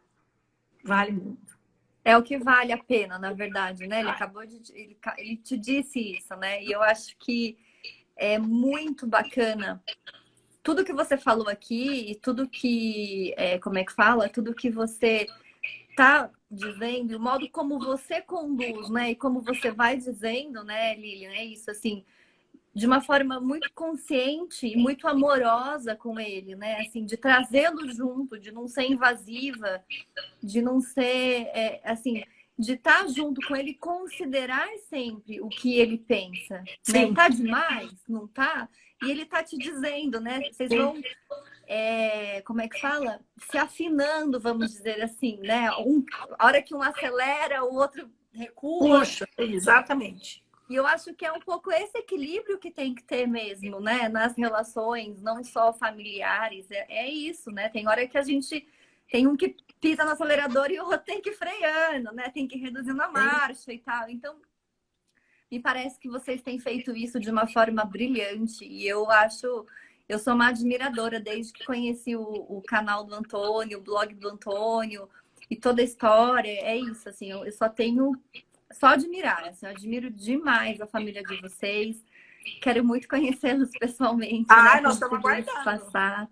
muito. É o que vale a pena, na verdade, né? Ele te disse isso, né? E eu acho que é muito bacana tudo que você falou aqui e tudo que, tudo que você tá dizendo, o modo como você conduz, né? E como você vai dizendo, né, Lilian? É isso, assim, de uma forma muito consciente e muito amorosa com ele, né? Assim, de trazê-lo junto, de não ser invasiva, de não ser, assim, de estar junto com ele, considerar sempre o que ele pensa. Né? Tá demais? Não tá? E ele tá te dizendo, né? Vocês vão, se afinando, vamos dizer assim, né? A hora que um acelera, o outro recua. Puxa, exatamente. E eu acho que é um pouco esse equilíbrio que tem que ter mesmo, né? Nas relações, não só familiares. É isso, né? Tem hora que a gente tem um que pisa no acelerador e o outro tem que ir freando, né? Tem que ir reduzindo a marcha e tal. Então, me parece que vocês têm feito isso de uma forma brilhante. E eu sou uma admiradora desde que conheci o canal do Antônio, o blog do Antônio e toda a história. É isso, assim, eu só tenho só admirar, assim, eu admiro demais a família de vocês. Quero muito conhecê-los pessoalmente. Ai, né? nós estamos Conseguir aguardando. passar.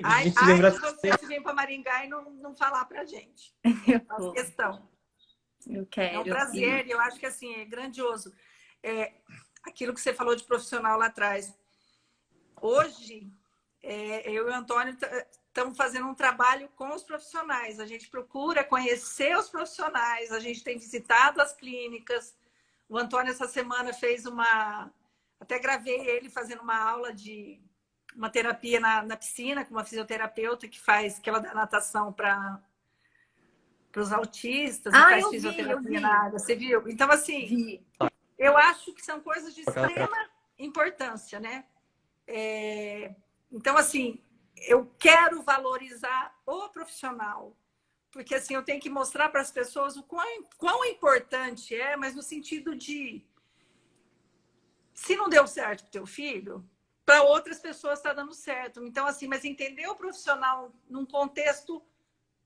Ai, se lembra se vocês virem para Maringá e não falar pra gente. Eu, A questão. eu É quero. um prazer, e eu acho que assim, é grandioso. Aquilo que você falou de profissional lá atrás. Hoje, eu e o Antônio estamos fazendo um trabalho com os profissionais. A gente procura conhecer os profissionais, a gente tem visitado as clínicas. O Antônio, essa semana, fez até gravei ele fazendo uma aula de uma terapia na piscina, com uma fisioterapeuta que ela dá natação para os autistas, e faz fisioterapia na água. Você viu? Então, assim, eu acho que são coisas de extrema importância, né? Então, assim, eu quero valorizar o profissional, porque assim, eu tenho que mostrar para as pessoas o quão importante é, mas no sentido de, se não deu certo para o teu filho, para outras pessoas está dando certo. Então, assim, mas entender o profissional num contexto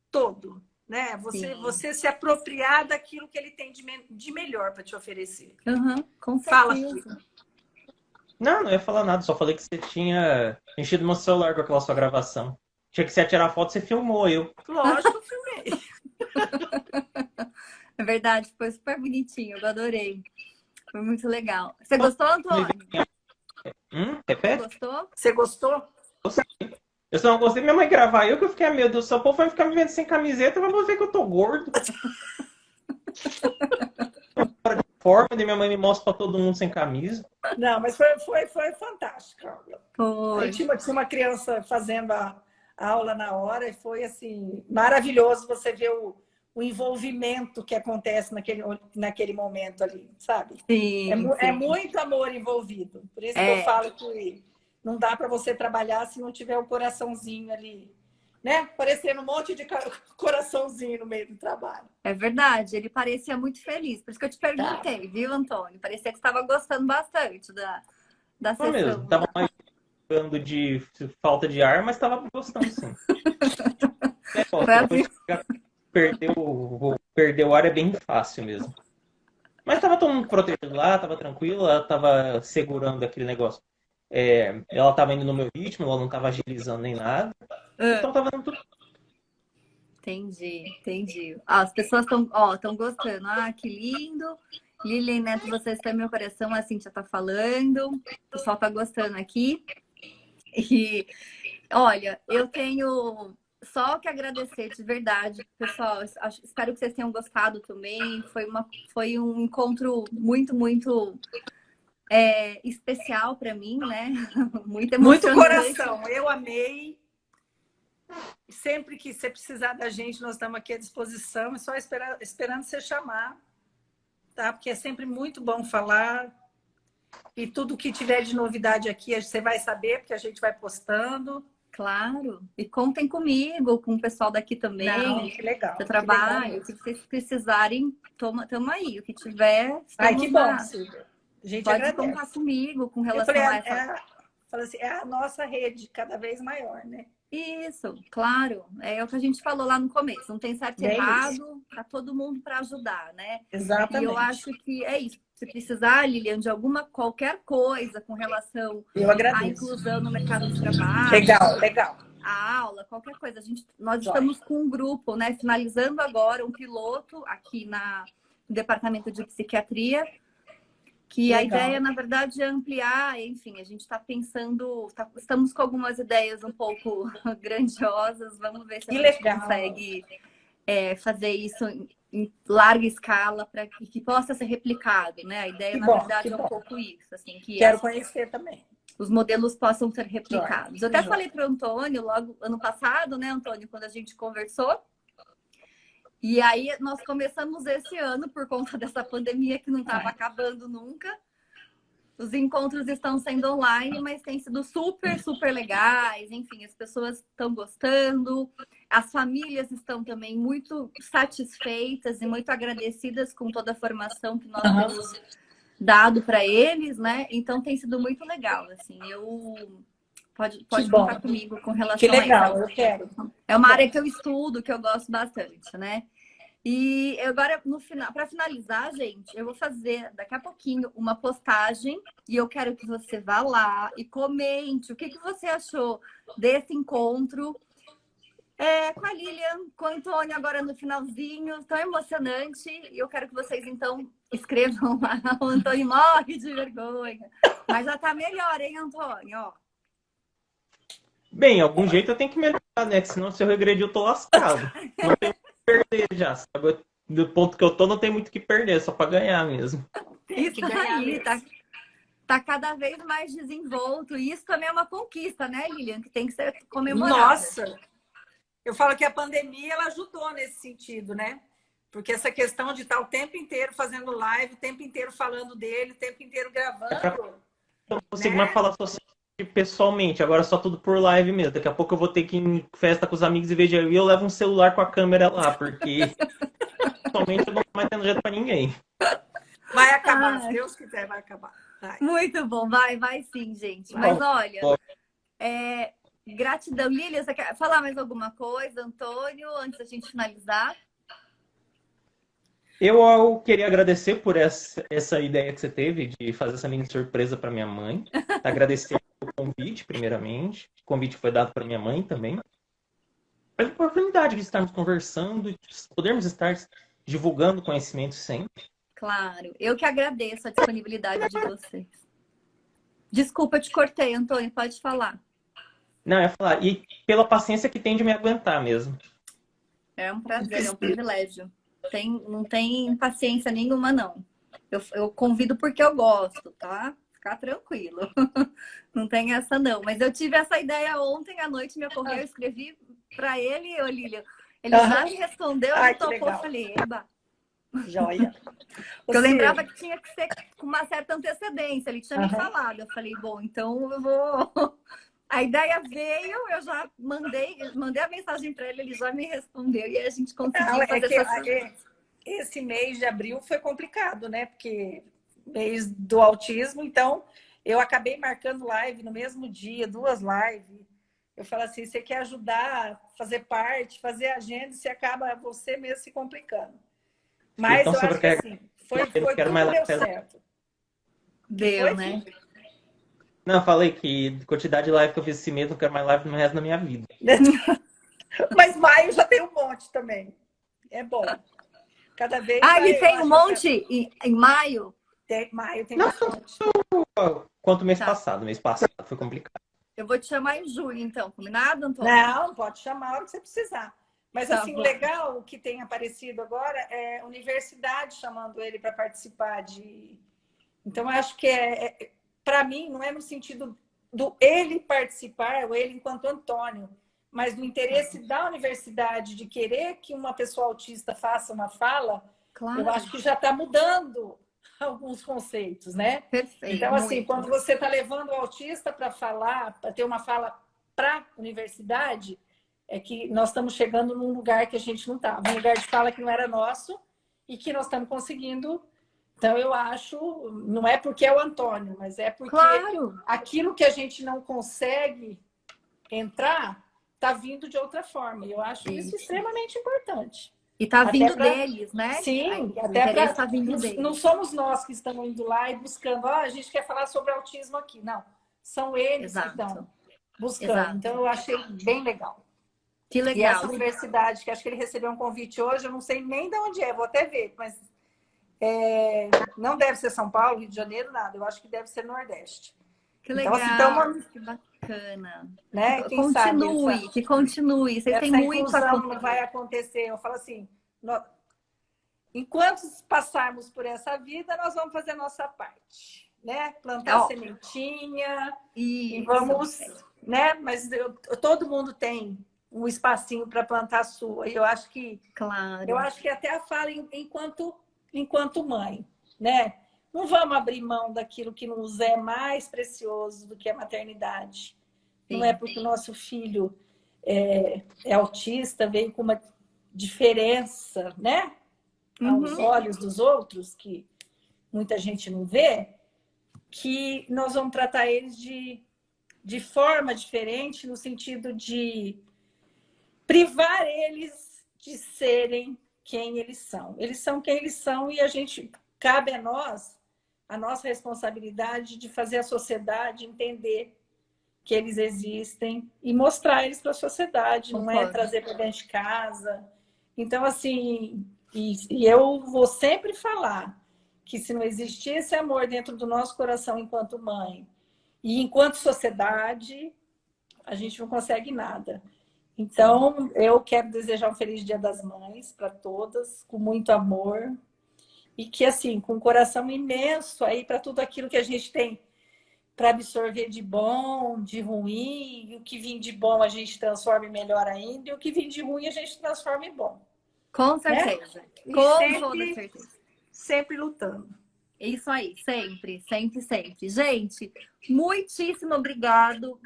todo, né? Você se apropriar daquilo que ele tem de melhor para te oferecer. Com certeza. Fala, filho. Não ia falar nada, só falei que você tinha enchido meu celular com aquela sua gravação. Tinha que você tirar foto, você filmou eu. Lógico, eu filmei. É verdade, foi super bonitinho, eu adorei. Foi muito legal. Você gostou, Antônio? Repete? Gostou? Você gostou? Eu só não gostei minha mãe gravar eu, que eu fiquei, meu Deus, o povo vai ficar me vendo sem camiseta, vai ver que eu tô gordo. Forma de minha mãe me mostra pra todo mundo sem camisa. Não, mas foi fantástico. Foi. Tinha uma criança fazendo a aula na hora e foi assim maravilhoso você ver o envolvimento que acontece naquele momento ali, sabe? Sim, é muito amor envolvido. Por isso que eu falo que não dá para você trabalhar se não tiver o coraçãozinho ali, né? Parecendo um monte de coraçãozinho no meio do trabalho. É verdade, ele parecia muito feliz. Por isso que eu te perguntei, viu, Antônio? Parecia que você estava gostando bastante da sessão. Mesmo, tava mais ficando de falta de ar, mas tava gostando sim. Perder o ar é bem fácil mesmo. Mas tava todo mundo protegido lá, tava tranquilo, ela tava segurando aquele negócio. Ela tava indo no meu ritmo, ela não tava agilizando nem nada. Então tava dando tudo. Entendi. As pessoas estão gostando. Que lindo. Lilian Neto, você está no meu coração, a Cíntia tá falando. O pessoal tá gostando aqui. E, olha, eu tenho só que agradecer de verdade, pessoal. Espero que vocês tenham gostado também. Foi um encontro muito, muito especial para mim, né? Muito emocionante. Muito coração. Eu amei. Sempre que você precisar da gente, nós estamos aqui à disposição. É só esperando você chamar, tá? Porque é sempre muito bom falar. E tudo que tiver de novidade aqui, você vai saber, porque a gente vai postando. Claro. E contem comigo, com o pessoal daqui também. Não, que legal. Do trabalho. Se vocês precisarem, estamos aí. O que tiver, que bom, Silvia. A gente pode agradece. contar comigo com relação a essa... é a nossa rede cada vez maior, né? Isso, claro. É o que a gente falou lá no começo. Não tem certo e errado, tá todo mundo para ajudar, né? Exatamente. E eu acho que é isso. Se precisar, Lilian, de qualquer coisa com relação à inclusão no mercado de trabalho. Legal. A aula, qualquer coisa. Nós estamos com um grupo, né? Finalizando agora um piloto aqui no Departamento de Psiquiatria. Que a ideia, na verdade, é ampliar, enfim, a gente está pensando, estamos com algumas ideias um pouco grandiosas, vamos ver se a gente consegue fazer isso em larga escala para que possa ser replicado, né? A ideia, na verdade, é um pouco isso, assim, que quero conhecer também. Os modelos possam ser replicados. Eu até falei para o Antônio, logo ano passado, né, Antônio, quando a gente conversou, E aí nós começamos esse ano, por conta dessa pandemia que não estava acabando nunca. Os encontros estão sendo online, mas têm sido super, super legais. Enfim, as pessoas estão gostando. As famílias estão também muito satisfeitas e muito agradecidas com toda a formação que nós temos dado para eles, né? Então tem sido muito legal, assim. Pode contar comigo com relação que legal, a isso. Eu quero. É uma área que eu estudo, que eu gosto bastante, né? E agora, no final, para finalizar, gente, eu vou fazer daqui a pouquinho uma postagem e eu quero que você vá lá e comente o que você achou desse encontro com a Lilian, com o Antônio agora no finalzinho, tão emocionante. E eu quero que vocês, então, escrevam lá. O Antônio morre de vergonha. Mas já tá melhor, hein, Antônio? Ó. Bem, algum jeito eu tenho que melhorar, né? Que senão se eu regredir eu tô lascado. Não tem perder já, sabe? Do ponto que eu tô, não tem muito o que perder, só pra ganhar mesmo. Isso aí, tá cada vez mais desenvolto. E isso também é uma conquista, né, Lilian? Que tem que ser comemorada. Nossa! Eu falo que a pandemia, ela ajudou nesse sentido, né? Porque essa questão de estar o tempo inteiro fazendo live, o tempo inteiro falando dele, o tempo inteiro gravando. Eu não consigo mais falar pessoalmente, agora só tudo por live mesmo. Daqui a pouco eu vou ter que ir em festa com os amigos e veja eu levo um celular com a câmera lá, porque pessoalmente eu não tô mais tendo jeito pra ninguém. Vai acabar, se Deus quiser, vai acabar. Vai. Muito bom, vai sim, gente. Mas olha, gratidão. Lilian, você quer falar mais alguma coisa, Antônio, antes da gente finalizar? Eu queria agradecer por essa ideia que você teve de fazer essa mini surpresa para minha mãe. Agradecer o convite, primeiramente. O convite foi dado para minha mãe também. A oportunidade de estarmos conversando, de podermos estar divulgando conhecimento sempre. Claro. Eu que agradeço a disponibilidade de vocês. Desculpa, eu te cortei, Antônio. Pode falar. Não, eu ia falar. E pela paciência que tem de me aguentar mesmo. É um prazer, é um privilégio. Não tem paciência nenhuma, não. Eu convido porque eu gosto, tá? Ficar tranquilo. Não tem essa, não. Mas eu tive essa ideia ontem à noite, me ocorreu, eu escrevi para ele, ô Lilian. Ele já me respondeu, ele topou, eu falei, eba. Joia. Eu lembrava que tinha que ser com uma certa antecedência, ele tinha me falado. Eu falei, bom, então eu vou... A ideia veio, eu já mandei a mensagem para ele, ele já me respondeu e a gente conseguiu fazer essa... Esse mês de abril foi complicado, né? Porque mês do autismo, então eu acabei marcando live no mesmo dia, 2 lives. Eu falo assim, você quer ajudar, fazer parte, fazer agenda, você acaba você mesmo se complicando. Mas então, eu acho que assim, tudo deu certo. Deu, né? Não, eu falei que quantidade de live que eu fiz esse mês, não quero mais live no resto da minha vida. Mas maio já tem um monte também. É bom. Cada vez ele tem um monte em maio? Maio tem bastante. Quanto mês passado. Mês passado foi complicado. Eu vou te chamar em julho, então. Combinado, Antônio? Não, pode chamar a hora que você precisar. Mas assim, o legal que tem aparecido agora é a universidade chamando ele para participar de... Então, eu acho que para mim, não é no sentido do ele participar, ou ele enquanto Antônio, mas do interesse da universidade de querer que uma pessoa autista faça uma fala, claro. Eu acho que já está mudando alguns conceitos, né? Perfeito. Então, assim, quando você está levando o autista para falar, para ter uma fala para a universidade, é que nós estamos chegando num lugar que a gente não estava, um lugar de fala que não era nosso e que nós estamos conseguindo. Então, eu acho, não é porque é o Antônio, mas é porque aquilo que a gente não consegue entrar está vindo de outra forma. E eu acho isso extremamente importante. E está vindo deles, né? Sim, até para... Tá não somos nós que estamos indo lá e buscando, a gente quer falar sobre autismo aqui. Não, são eles que estão buscando. Exato. Então, eu achei bem legal. Que legal. E essa universidade, que acho que ele recebeu um convite hoje, eu não sei nem de onde é, vou até ver, mas... não deve ser São Paulo, Rio de Janeiro, nada. Eu acho que deve ser Nordeste. Que legal, então, que bacana. Né? Que continue. Vocês têm muito a acontecer. Não vai acontecer. Eu falo assim, enquanto passarmos por essa vida, nós vamos fazer a nossa parte. Né? Plantar sementinha. E vamos... Né? Mas todo mundo tem um espacinho para plantar a sua. E eu acho que Claro. até a fala enquanto mãe, né? Não vamos abrir mão daquilo que nos é mais precioso do que a maternidade. Sim. Não é porque o nosso filho é autista, veio com uma diferença, né? Aos olhos dos outros, que muita gente não vê, que nós vamos tratar eles de forma diferente, no sentido de privar eles de serem quem eles são. Eles são quem eles são e cabe a nós a nossa responsabilidade de fazer a sociedade entender que eles existem e mostrar eles para a sociedade, não é trazer para dentro de casa. Então, assim, e eu vou sempre falar que se não existir esse amor dentro do nosso coração enquanto mãe e enquanto sociedade, a gente não consegue nada. Então, eu quero desejar um feliz Dia das Mães para todas, com muito amor. E que, assim, com um coração imenso aí para tudo aquilo que a gente tem para absorver de bom, de ruim. E o que vir de bom a gente transforma em melhor ainda. E o que vir de ruim a gente transforma em bom. Com certeza. Né? Com toda certeza. Sempre lutando. Isso aí, sempre, sempre, sempre. Gente, muitíssimo obrigado.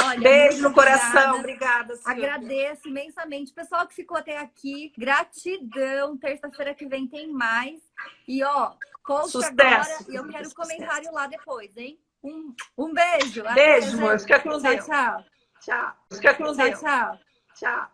Olha, beijo no coração, obrigada. Agradeço imensamente. Pessoal que ficou até aqui, gratidão. Terça-feira que vem tem mais. E ó, post agora e eu quero comentário lá depois, hein? Um beijo. Beijo, amor. Fica com Deus. Tchau, tchau. Tchau. Fica com Deus. Tchau. Tchau.